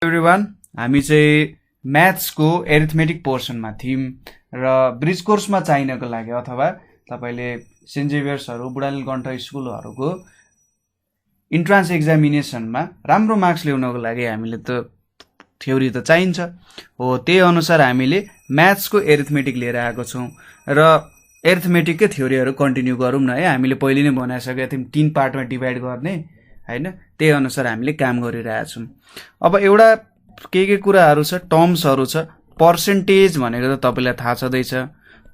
Everyone, हामी चाहिँ म्याथ्सको arithmetic पोर्सनमा थियौँ र ब्रिज कोर्समा चाहिनको लागि अथवा तपाईले सेन्ट जेभियर्सहरू बुढानीलकण्ठ स्कुलहरूको इन्ट्रान्स एक्जामिनेसनमा राम्रो मार्क्स ल्याउनको लागि हामीले त थ्योरी त चाहिन्छ हो। त्यही अनुसार हामीले म्याथ्सको एरिथमेटिक लिएर आएको छौँ र एरिथमेटिककै थ्योरीहरू कन्टिन्यू गरौँ न है। हामीले पहिले नै बनाइसकेका थियौँ 3 पार्टमा डिभाइड गर्ने हैन, त्यही अनुसार हामीले काम गरिरहेछौँ। अब एउटा के कुराहरू छ, टर्म्सहरू छ। पर्सेन्टेज भनेको त तपाईलाई थाहा छँदैछ।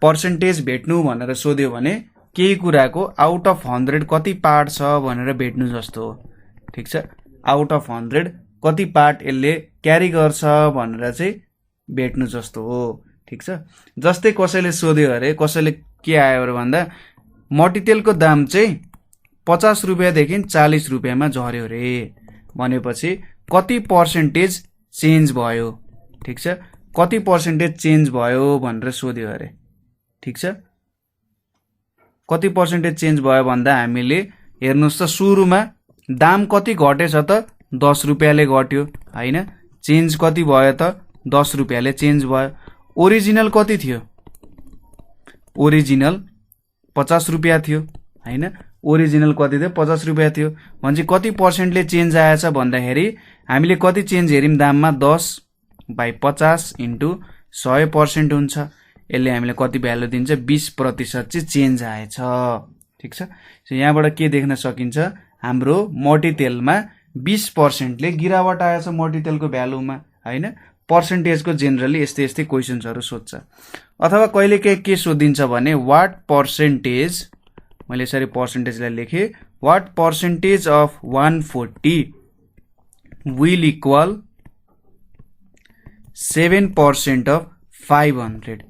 पर्सेन्टेज भेट्नु भनेर सोध्यो भने केही कुराको आउट अफ 100 कति पार्ट छ भनेर भेट्नु जस्तो हो। ठीक छ, आउट अफ 100 कति पार्ट यसले क्यारी गर्छ भनेर चाहिँ भेट्नु जस्तो हो। ठीक छ, जस्तै कसैले सोध्यो अरे, कसैले के आयो अरे भन्दा मट्टितेलको दाम चाहिँ 50 रुपैयाँदेखि 40 रुपैयाँमा झर्यो रे भनेपछि कति पर्सेन्टेज चेन्ज भयो। ठीक छ, कति पर्सेन्टेज चेन्ज भयो भनेर सोध्यो अरे। ठीक छ, कति पर्सेन्टेज चेन्ज भयो भन्दा हामीले हेर्नुस् त सुरुमा दाम कति घटेछ त 10 रुपैयाँले घट्यो हैन। चेन्ज कति भयो त 10 रुपैयाँले चेन्ज भयो। ओरिजिनल कति थियो? ओरिजिनल 50 रुपैयाँ थियो हैन। ओरिजिनल कति थियो? 50 रुपैयाँ थियो। भनेपछि कति पर्सेन्टले चेन्ज आएछ भन्दाखेरि हामीले कति चेन्ज हेर्यौं दाममा 10/50 * 100% हुन्छ। यसले हामीले कति भ्यालु दिन्छ? 20% चाहिँ चेन्ज आएछ। ठीक छ, यहाँबाट के देख्न सकिन्छ? हाम्रो मट्टितेलमा 20%ले गिरावट आएछ मट्टितेलको भ्यालुमा हैन। पर्सेन्टेजको जेनरली यस्तै क्वेशन्सहरु सोध्छ। अथवा कहिले के सोधिन्छ भने व्हाट पर्सेन्टेज, मैले यसरी पर्सेन्टेजलाई लेखे, what percentage of 140 will equal 7% of 500।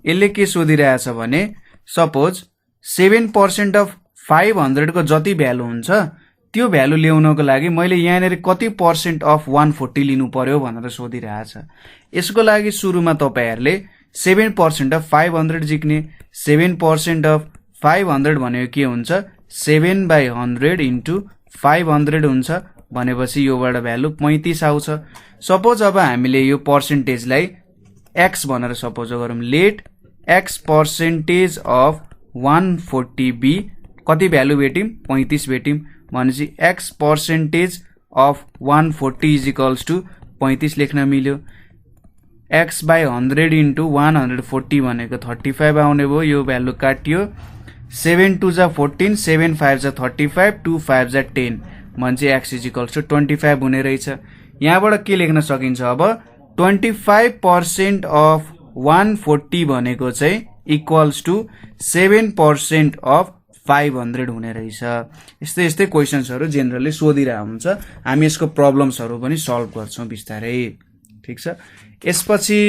यसले के सोधिरहेछ भने सपोज 7% अफ 500 को जति भ्यालु हुन्छ त्यो भ्यालु ल्याउनको लागि मैले यहाँनेर कति पर्सेन्ट अफ 140 लिनु पर्यो भनेर सोधिरहेछ। यसको लागि सुरुमा तपाईहरुले 7% अफ 500 जिक्ने। 7% अफ 500 भनेको के हुन्छ? 7/100 * 500 हुन्छ भनेपछि योबाट भ्यालु 35 आउँछ। सपोज अब हामीले यो पर्सेन्टेजलाई x भनेर सपोज गरौँ। Let x percentage of 140 be कति भ्यालु भेट्यौं? 35 भेट्यौं। भनेपछि x पर्सेन्टेज अफ 140 = 35 लेख्न मिल्यो। x/100 * 140 भनेको 35 आउने भयो। यो भ्यालु काटियो। 7 2 जा 14, 7 5 जा 35, 2 5 जा 10 भनेपछि x = 25 हुने रहेछ। यहाँबाट के लेख्न सकिन्छ अब? 25% अफ 140 भनेको चाहिँ इक्वल्स टु 7% अफ 500 हुने रहेछ। यस्तै क्वेशन्सहरु जेनरली सोधिरहेको हुन्छ। हामी यसको प्रब्लम्सहरु पनि सल्भ गर्छौं बिस्तारै। ठीक छ, यसपछि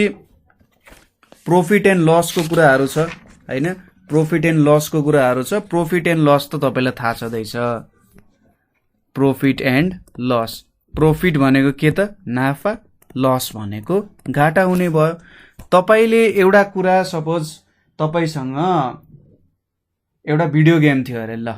प्रॉफिट एन्ड लस को कुराहरु छ हैन। प्रॉफिट एन्ड लस को कुराहरु छ। प्रॉफिट एन्ड लस त तपाईलाई थाहा छदैछ। प्रॉफिट एन्ड लस, प्रॉफिट भनेको के त? नाफा, लस भनेको घाटा हुने भयो। तपाईले एउटा कुरा, सपोज तपाईसँग एउटा भिडियो गेम थियो अरे, ल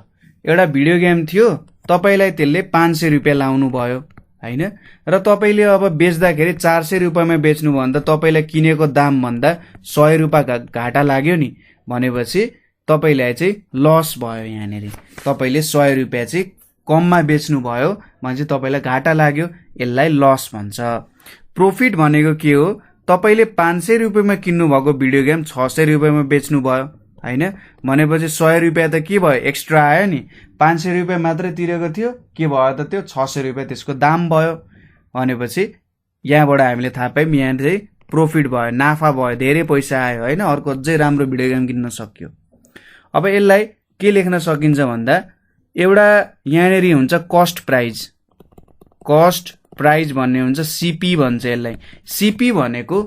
एउटा भिडियो गेम थियो, तपाईलाई त्यसले 500 रुपैयाँ लाउनु भयो हैन। र तपाईले अब बेच्दाखेरि 400 रुपैयाँमा बेच्नु भन्दा तपाईलाई किनेको दाम भन्दा 100 रुपैयाँ घाटा लाग्यो नि भनेपछि तपाईलाई चाहिँ लस भयो। यहाँनेरि तपाईले 100 रुपैयाँ चाहिँ कममा बेच्नु भयो भने तपाईलाई घाटा लाग्यो, यसलाई लस भन्छ। प्रॉफिट भनेको के हो? तपाईले 500 रुपैयाँमा किन्नु भएको भिडियो गेम 600 रुपैयाँमा बेच्नु भयो हैन। भनेपछि 100 रुपैयाँ त के भयो? एक्स्ट्रा आयो नि। 500 रुपैयाँ मात्रै तिरेको थियो, के भयो त? त्यो 600 रुपैयाँ त्यसको दाम भयो। भनेपछि यहाँबाट हामीले थाहा पायौं यहाँ चाहिँ प्रॉफिट भयो, नाफा भयो, धेरै पैसा आयो हैन। अर्को अझै राम्रो भिडियो गेम किन्न सक्यो। अब यसलाई के लेख्न सकिन्छ भन्दा एउटा यहाँनेरि हुन्छ कस्ट प्राइस। कस्ट प्राइस भन्ने हुन्छ सीपी भन्छ यसलाई। सीपी भनेको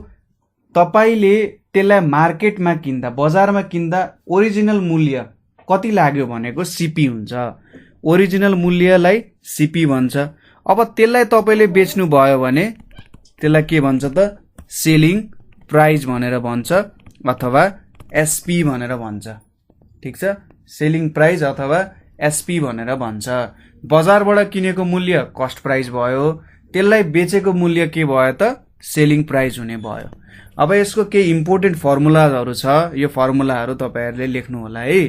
तपाईले त्यसलाई मार्केटमा किन्दा, बजारमा किन्दा ओरिजिनल मूल्य कति लाग्यो भनेको सीपी हुन्छ। ओरिजिनल मूल्यलाई सीपी भन्छ। अब त्यसलाई तपाईले बेच्नु भयो भने त्यसलाई के भन्छ त? सेलिङ प्राइस भनेर भन्छ अथवा एसपी भनेर भन्छ। ठीक छ, सेलिङ प्राइस अथवा एसपी भनेर भन्छ। बजारबाट किनेको मूल्य कस्ट प्राइस भयो, त्यसलाई बेचेको मूल्य के भयो त सेलिङ प्राइस हुने भयो। अब यसको केही इम्पोर्टेन्ट फर्मुलाहरू छ, यो फर्मुलाहरू तपाईहरुले लेख्नु होला है,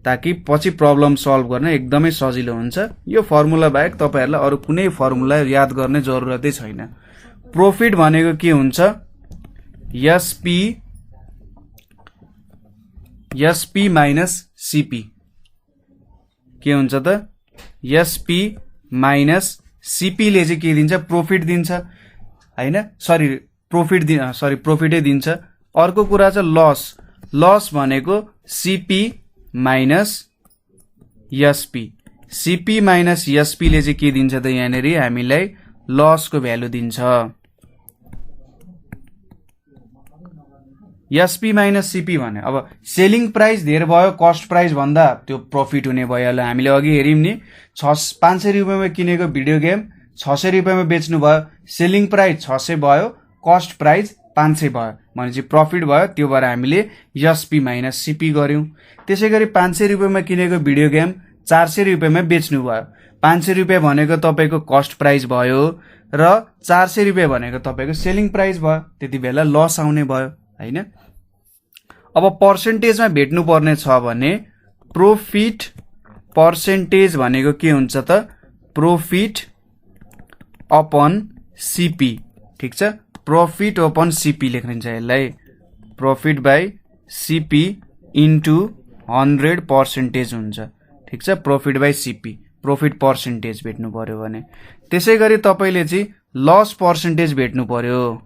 ताकि पछि प्रब्लम सल्भ गर्न एकदमै सजिलो हुन्छ। यो फर्मुला बाहेक तपाईहरुलाई अरु कुनै फर्मुला याद गर्ने जरुरतै छैन। प्रॉफिट भनेको के हुन्छ, एसपी माइनस सीपी के हुन्छ त, एसपी माइनस सीपी ले चाहिँ के दिन्छ, प्रॉफिट दिन्छ हैन, प्रॉफिटै दिन्छ। अर्को कुरा छ लस भनेको CP minus SP, CP minus SP ले चाहिँ के दिन्छ त यहाँनेरि हामीलाई लसको भ्यालु दिन्छ। एसपी माइनस सीपी भने अब सेलिङ प्राइस धेर भयो, कस्ट प्राइस भन्दा त्यो प्रॉफिट हुने भइहाल्यो। हामीले अघि हेर्यौं नि 500 रुपैयाँमा किनेको भिडियो गेम 600 रुपैयाँमा बेच्नु भयो, सेलिङ प्राइस 600 भयो, कस्ट प्राइस 500 भयो भनेपछि प्रॉफिट भयो। त्यो भएर हामीले एसपी माइनस सीपी गर्यौं। त्यसैगरी 500 रुपैयाँमा किनेको भिडियो गेम 400 रुपैयाँमा बेच्नु भयो। 500 रुपैयाँ भनेको तपाईको कस्ट प्राइस भयो र 400 रुपैयाँ भनेको तपाईको सेलिङ प्राइस भयो। त्यति बेला लस आउने भयो हैन। अब पर्सेन्टेजमा भेट्नु पर्ने छ भने प्रॉफिट पर्सेन्टेज भनेको के हुन्छ त, प्रॉफिट अपन सीपी, ठीक छ। प्रॉफिट अपन सीपी लेखिन्छ यसलाई, प्रॉफिट बाइ सीपी इन्टु 100% हुन्छ, ठीक छ। Profit by CP, profit percentage भेट्नु पर्यो भने। त्यसैगरी तपाईले चाहिँ लस पर्सेन्टेज भेट्नु पर्यो,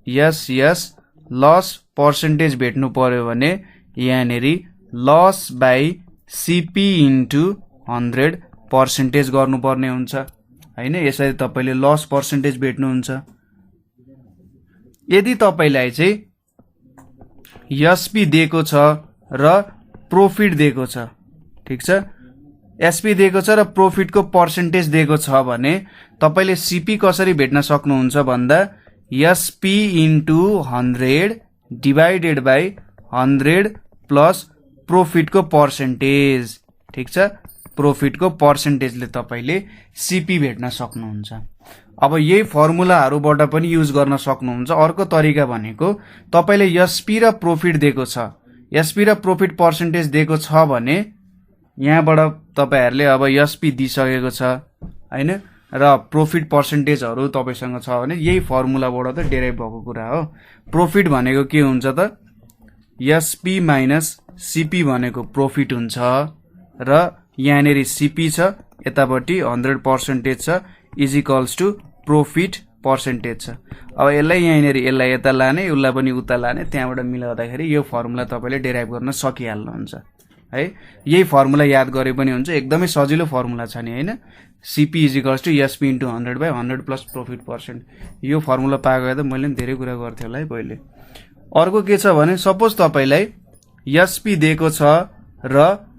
LOSS लस पर्सेन्टेज भेट्नु पर्यो भने यहाँनेरि लस बाइ सीपी इन्टु 100% गर्नुपर्ने हुन्छ हैन। यसरी तपाईले लस पर्सेन्टेज भेट्नुहुन्छ। यदि तपाईलाई चाहिँ एसपी दिएको छ र प्रॉफिट दिएको छ, ठीक छ, एसपी दिएको छ र प्रॉफिटको पर्सेन्टेज दिएको छ भने तपाईले सीपी कसरी भेट्न सक्नुहुन्छ भन्दा SP into 100 divided by 100 plus प्रॉफिटको पर्सेन्टेज, ठीक छ। प्रॉफिटको पर्सेन्टेजले तपाईले सीपी भेट्न सक्नुहुन्छ। अब यही फर्मुलाहरुबाट पनि युज गर्न सक्नुहुन्छ। अर्को तरिका भनेको तपाईले एसपी र प्रॉफिट दिएको छ, एसपी र प्रॉफिट पर्सेन्टेज दिएको छ भने यहाँबाट तपाईहरुले अब एसपी दिइसकेको छ हैन र प्रॉफिट पर्सेन्टेजहरु तपाईसँग छ भने यही फर्मुलाबाट त डेराइभ भएको कुरा हो। प्रॉफिट भनेको के हुन्छ त, एसपी माइनस सीपी भनेको प्रॉफिट हुन्छ र यहाँनेरि सीपी छ, यतापट्टि 100% छ, is equals to profit percentage छ। अब यसलाई यहाँनेरि यसलाई यता लाने, उसलाई पनि उता लाने, त्यहाँबाट मिलाउँदाखेरि यो फर्मुला तपाईले डेराइभ गर्न सकिहाल्नुहुन्छ है। यही फर्मुला याद गरे पनि हुन्छ, एकदमै सजिलो फर्मुला छ नि हैन। CP is equals to SP into 100 by 100 plus profit percent. यो फर्मुला पाएको भए त मैले पनि धेरै कुरा गर्थे होला है पहिले। अर्को के छ भने सपोज तपाईलाई एसपी दिएको छ र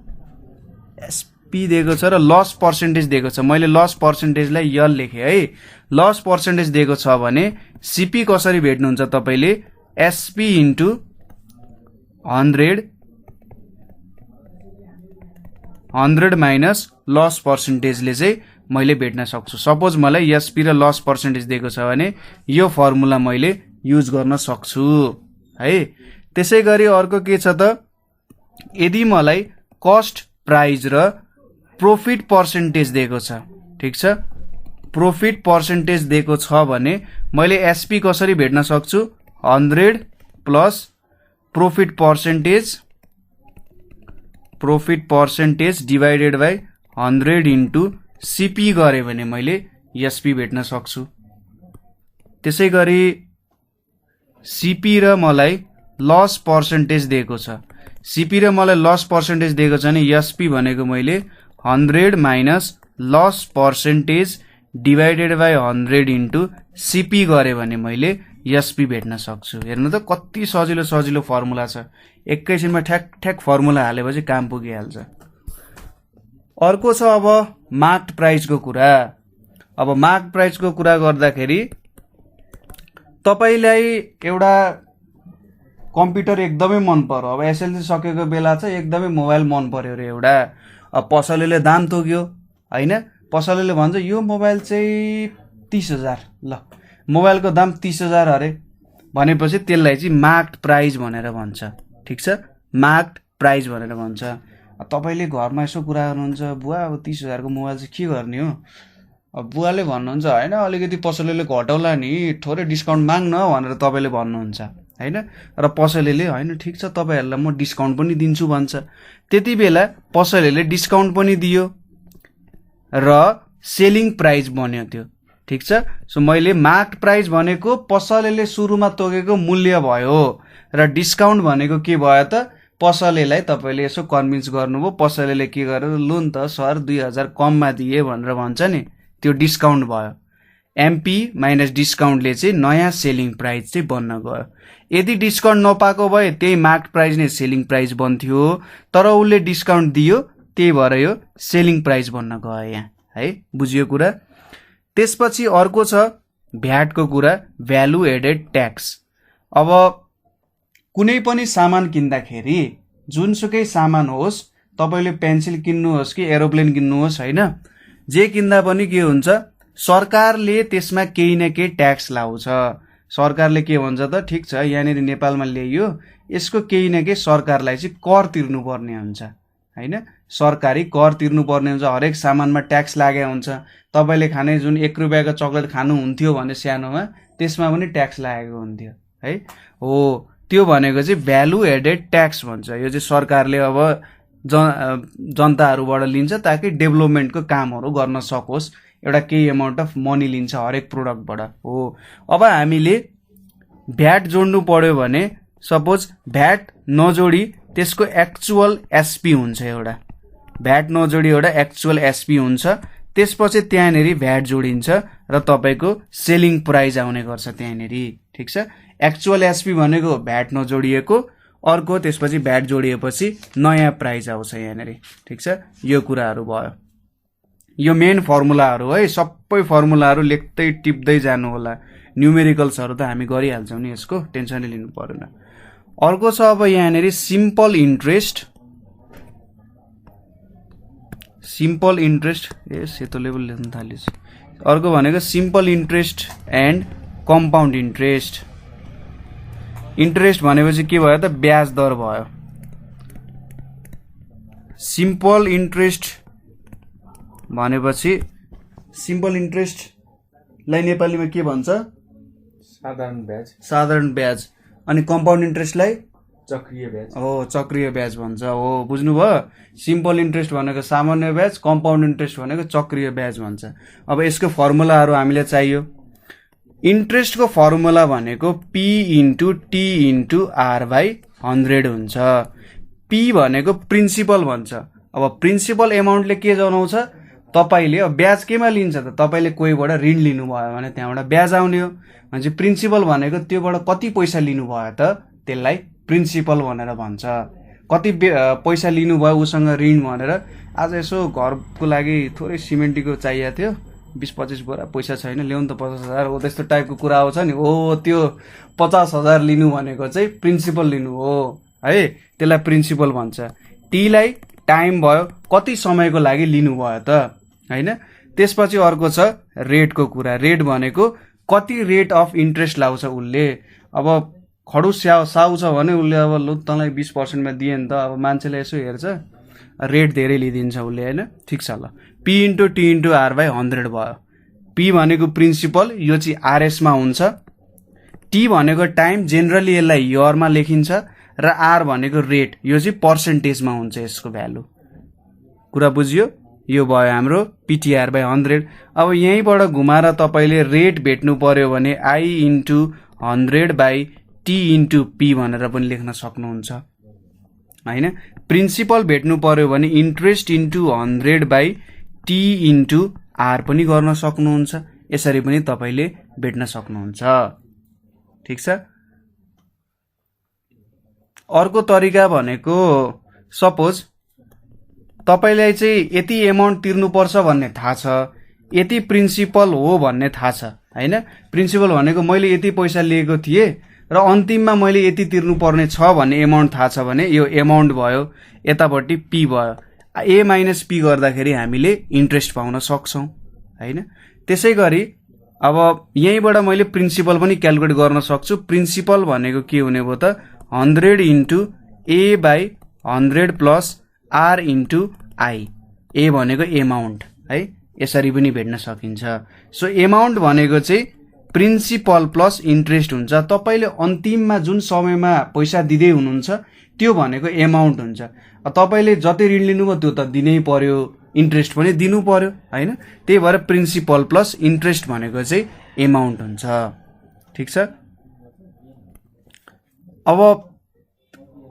लस पर्सेन्टेज दिएको छ। मैले लस पर्सेन्टेजलाई यल लेखे है। लस पर्सेन्टेज दिएको छ भने सीपी कसरी भेट्नुहुन्छ तपाईले, एसपी इन्टु 100 माइनस लस पर्सेन्टेजले चाहिँ मैले भेट्न सक्छु। सपोज मलाई एसपी र लस पर्सेन्टेज दिएको छ भने यो फर्मुला मैले युज गर्न सक्छु है। त्यसैगरी अर्को के छ त, यदि मलाई कस्ट प्राइस र प्रॉफिट पर्सेन्टेज दिएको छ, ठीक छ, प्रॉफिट पर्सेन्टेज दिएको छ भने मैले एसपी कसरी भेट्न सक्छु, 100 plus profit percentage divided by 100 into CP गरे भने मैले एसपी भेट्न सक्छु। त्यसैगरी सीपी र मलाई लस पर्सेन्टेज दिएको छ, सीपी र मलाई लस पर्सेन्टेज दिएको छ भने एसपी भनेको मैले 100 minus loss percentage divided by 100 into CP गरे भने मैले एसपी भेट्न सक्छु। हेर्नु त कति सजिलो सजिलो फर्मुला छ, एकैछिनमा ठ्याक ठ्याक फर्मुला हालेपछि काम पुगिहाल्छ। अर्को छ अब मार्क्ड प्राइसको कुरा। अब मार्क्ड प्राइसको कुरा गर्दाखेरि तपाईलाई एउटा कम्प्युटर एकदमै मन पर्यो, अब एसएलसी सकेको बेला चाहिँ एकदमै मोबाइल मन पर्यो रे एउटा, अब पसलेले दाम तोक्यो हैन, पसलेले भन्छ यो मोबाइल चाहिँ 30,000, ल मोबाइलको दाम 30,000 अरे भनेपछि त्यसलाई चाहिँ मार्क्ड प्राइस भनेर भन्छ। ठिक छ, मार्क्ड प्राइस भनेर भन्छ। तपाईँले घरमा यसो कुरा गर्नुहुन्छ, बुवा अब 30,000 को मोबाइल चाहिँ के गर्ने हो? अब बुवाले भन्नुहुन्छ होइन अलिकति पसलेले घटाउला नि, थोरै डिस्काउन्ट माग्न भनेर तपाईँले भन्नुहुन्छ होइन। र पसलेले होइन ठिक छ तपाईँहरूलाई म डिस्काउन्ट पनि दिन्छु भन्छ। त्यति बेला पसलेले डिस्काउन्ट पनि दियो र सेलिङ प्राइस बन्यो त्यो। ठिक छ, सो मैले मार्क्ड प्राइस भनेको पसलेले सुरुमा तोकेको मूल्य भयो र डिस्काउन्ट भनेको के भयो त पसलेलाई तपाईँले यसो कन्भिन्स गर्नुभयो, पसलेले के गरेर लु नि त सर 2,000 कममा दिए भनेर भन्छ नि, त्यो डिस्काउन्ट भयो। एमपी माइनस डिस्काउन्टले चाहिँ नयाँ सेलिङ प्राइस चाहिँ बन्न गयो। यदि डिस्काउन्ट नपाएको भए त्यही मार्क्ड प्राइस नै सेलिङ प्राइस बन्थ्यो, तर उसले डिस्काउन्ट दियो त्यही भएर यो सेलिङ प्राइस बन्न गयो यहाँ है। बुझियो कुरा? त्यसपछि अर्को छ भ्याटको कुरा, भ्यालु एडेड ट्याक्स। अब कुनै पनि सामान किन्दाखेरि जुनसुकै सामान होस्, तपाईँले पेन्सिल किन्नुहोस् कि एरोप्लेन किन्नुहोस् होइन, जे किन्दा पनि के हुन्छ सरकारले त्यसमा केही न केही ट्याक्स लाउँछ। सरकारले के भन्छ त ठिक छ यहाँनिर नेपालमा ल्याइयो यसको केही न केही सरकारलाई चाहिँ कर तिर्नुपर्ने हुन्छ होइन। सरकारी कर तिर्नुपर्ने हुन्छ, हरेक सामानमा ट्याक्स लागेको हुन्छ। तपाईँले खाने जुन 1 रुपियाँको चक्लेट खानुहुन्थ्यो भने सानोमा त्यसमा पनि ट्याक्स लागेको हुन्थ्यो है। हो त्यो भनेको चाहिँ भ्यालु एडेड ट्याक्स भन्छ। यो चाहिँ सरकारले अब जनताहरूबाट लिन्छ ताकि डेभलपमेन्टको कामहरू गर्न सकोस्, एउटा केही एमाउन्ट अफ मनी लिन्छ हरेक प्रोडक्टबाट। हो अब हामीले भ्याट जोड्नु पर्यो भने सपोज भ्याट नजोडी त्यसको एक्चुअल एसपी हुन्छ एउटा, भ्याट नजोडी एउटा एक्चुअल एसपी हुन्छ, त्यसपछि त्यहाँनिर भ्याट जोडिन्छ र तपाईँको सेलिङ प्राइस आउने गर्छ त्यहाँनिर। ठिक छ, एक्चुअल एसपी भनेको भ्याट नजोडिएको, अर्को त्यसपछि भ्याट जोडिएपछि नयाँ प्राइस आउँछ यहाँनिर। ठिक छ, यो कुराहरू भयो। यो मेन फर्मुलाहरू है, सबै फर्मुलाहरू लेख्दै टिप्दै जानु होला। न्युमेरिकल्सहरू त हामी गरिहाल्छौँ नि, यसको टेन्सनै लिनु पर्दैन। अर्को छ अब यहाँनिर सिम्पल इन्ट्रेस्ट। सिम्पल इन्ट्रेस्ट सेतो लेभल लेख्न थालिन्छ। अर्को भनेको simple interest and compound interest. Interest भनेपछि के भयो त ब्याज दर भयो। सिम्पल इन्ट्रेस्ट भनेपछि सिम्पल इन्ट्रेस्टलाई नेपालीमा के भन्छ? साधारण ब्याज। साधारण ब्याज। अनि कम्पाउन्ड इन्ट्रेस्टलाई चक्रीय ब्याज। हो चक्रीय ब्याज भन्छ। हो बुझ्नुभयो? सिम्पल इन्ट्रेस्ट भनेको सामान्य ब्याज, कम्पाउन्ड इन्ट्रेस्ट भनेको चक्रीय ब्याज भन्छ। अब यसको फर्मुलाहरू हामीलाई चाहियो। इन्ट्रेस्टको फर्मुला भनेको P into T into R by 100 हुन्छ। पी भनेको प्रिन्सिपल भन्छ। अब प्रिन्सिपल एमाउन्टले के जनाउँछ? तपाईँले अब ब्याज केमा लिन्छ त? तपाईँले कोहीबाट ऋण लिनुभयो भने त्यहाँबाट ब्याज आउने हो। भनेपछि प्रिन्सिपल भनेको त्योबाट कति पैसा लिनुभयो त त्यसलाई प्रिन्सिपल भनेर भन्छ। कति पैसा लिनुभयो उसँग ऋण भनेर, आज यसो घरको लागि थोरै सिमेन्टीको चाहिएको थियो, 20-25 बोरा पैसा छैन, ल्याउनु त 50,000 हो, त्यस्तो टाइपको कुरा आउँछ नि। हो त्यो 50,000 लिनु भनेको चाहिँ प्रिन्सिपल लिनु हो है, त्यसलाई प्रिन्सिपल भन्छ। टीलाई टाइम भयो, कति समयको लागि लिनुभयो त होइन। त्यसपछि अर्को छ रेटको कुरा। रेट भनेको कति रेट अफ इन्ट्रेस्ट लाउँछ उसले। अब खडुस साउ छ भने उसले अब लु तँलाई 20% दिए नि त, अब मान्छेले यसो हेर्छ रेट धेरै लिइदिन्छ उसले होइन। ठिक छ, ल P into T into R by 100 भयो। पी भनेको प्रिन्सिपल, यो चाहिँ आरएसमा हुन्छ। टी भनेको टाइम, जेनरली यसलाई इयरमा लेखिन्छ, र आर भनेको रेट, यो चाहिँ पर्सेन्टेजमा हुन्छ यसको भ्यालु। कुरा बुझियो? यो भयो हाम्रो पिटिआर बाई 100। अब यहीँबाट घुमाएर तपाईँले रेट भेट्नु पर्यो भने I into 100 by T into P भनेर पनि लेख्न सक्नुहुन्छ होइन। प्रिन्सिपल भेट्नु पर्यो भने interest into 100 by T into R पनि गर्न सक्नुहुन्छ। यसरी पनि तपाईँले भेट्न सक्नुहुन्छ। ठिक छ। अर्को तरिका भनेको सपोज तपाईँलाई चाहिँ यति एमाउन्ट तिर्नुपर्छ भन्ने थाहा छ, यति प्रिन्सिपल हो भन्ने थाहा छ होइन। प्रिन्सिपल भनेको मैले यति पैसा लिएको थिएँ र अन्तिममा मैले यति तिर्नुपर्ने छ भन्ने एमाउन्ट थाहा छ भने यो एमाउन्ट भयो, यतापट्टि पी भयो। ए माइनस पी गर्दाखेरि हामीले इन्ट्रेस्ट पाउन सक्छौँ हैन। त्यसै गरी अब यहीँबाट मैले प्रिन्सिपल पनि क्यालकुलेट गर्न सक्छु। प्रिन्सिपल भनेको के हुने भयो त 100 into A by 100 plus R into I. A भनेको एमाउन्ट है, यसरी पनि भेट्न सकिन्छ। सो एमाउन्ट भनेको चाहिँ प्रिन्सिपल प्लस इन्ट्रेस्ट हुन्छ। तपाईँले अन्तिममा जुन समयमा पैसा दिँदै हुनुहुन्छ त्यो भनेको एमाउन्ट हुन्छ। तपाईँले जति ऋण लिनुभयो त्यो त दिनै पर्यो, इन्ट्रेस्ट पनि दिनु पर्यो हैन। त्यही भएर प्रिन्सिपल प्लस इन्ट्रेस्ट भनेको चाहिँ एमाउन्ट हुन्छ। ठिक छ। अब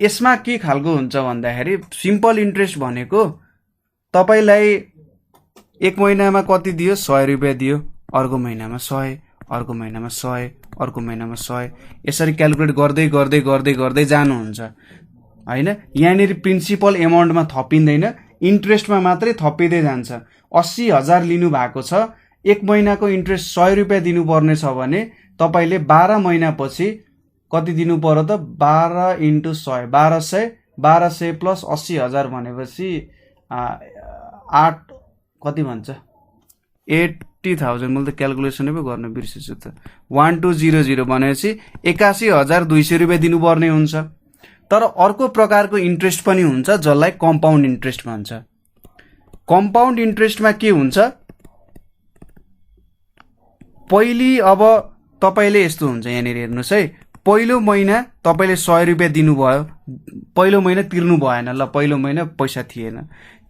यसमा के खालको हुन्छ भन्दाखेरि सिम्पल इन्ट्रेस्ट भनेको तपाईलाई एक महिनामा कति दियो 100 रुपैयाँ दियो, अर्को महिनामा 100, अर्को महिनामा 100, अर्को महिनामा 100, यसरी क्यालकुलेट गर्दै गर्दै गर्दै गर्दै जानुहुन्छ हैन। यहाँनिर प्रिन्सिपल एमाउन्टमा थपिँदैन, इन्ट्रेस्टमा मात्रै थपिँदै जान्छ। 80,000 लिनु भएको छ, एक महिनाको इन्ट्रेस्ट 100 रुपैयाँ दिनुपर्ने छ भने तपाईँले 12 महिनापछि कति दिनु पर्यो त 12 इन्टु 100 1200 प्लस 80,000 भनेपछि 8 कति भन्छ 80,000। मैले त क्यालकुलेसनै पो गर्न बिर्सेछु त। 1200 भनेपछि 81,200 रुपैयाँ दिनुपर्ने हुन्छ। तर अर्को प्रकारको इन्ट्रेस्ट पनि हुन्छ जसलाई कम्पाउन्ड इन्ट्रेस्ट भन्छ। कम्पाउन्ड इन्ट्रेस्टमा के हुन्छ, पहिली अब तपाईले यस्तो हुन्छ, यहाँनिर हेर्नुहोस् है, पहिलो महिना तपाईले 100 रुपैयाँ दिनुभयो, पहिलो महिना तिर्नु भएन, ल पहिलो महिना पैसा थिएन,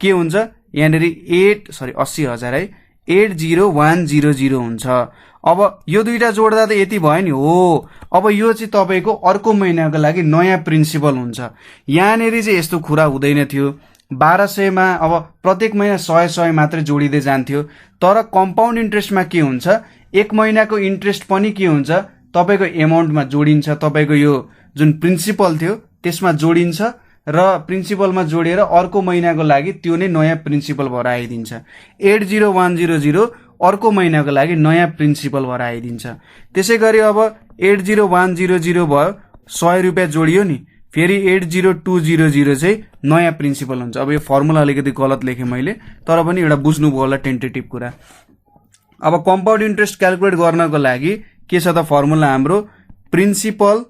के हुन्छ यहाँनिर 80,000 है 80,100 हुन्छ। अब यो दुईटा जोड्दा त यति भयो नि हो। अब यो चाहिँ तपाईको अर्को महिनाको लागि नयाँ प्रिन्सिपल हुन्छ। यहाँनिर चाहिँ यस्तो कुरा हुँदैन थियो, 1200 मा अब प्रत्येक महिना 100 मात्रै जोडिँदै जान्थ्यो। तर कम्पाउन्ड इन्ट्रेस्टमा के हुन्छ, एक महिनाको इन्ट्रेस्ट पनि के हुन्छ तपाईको एमाउन्टमा जोडिन्छ, तपाईको यो जुन प्रिन्सिपल थियो त्यसमा जोडिन्छ र प्रिन्सिपलमा जोडेर अर्को महिनाको लागि त्यो नै नयाँ प्रिन्सिपल भएर आइदिन्छ। 80,100 अर्को महिनाको लागि नयाँ प्रिन्सिपल भएर आइदिन्छ। त्यसै गरी अब 80,100 भयो, 100 रुपैयाँ जोडियो नि, फेरि 80,200 चाहिँ नयाँ प्रिन्सिपल हुन्छ। अब यो फर्मुला अलिकति गलत लेखेँ मैले, तर पनि एउटा बुझ्नुभयो होला टेन्टेटिभ कुरा। अब कम्पाउन्ड इन्ट्रेस्ट क्यालकुलेट गर्नको लागि के छ त फर्मुला हाम्रो, principal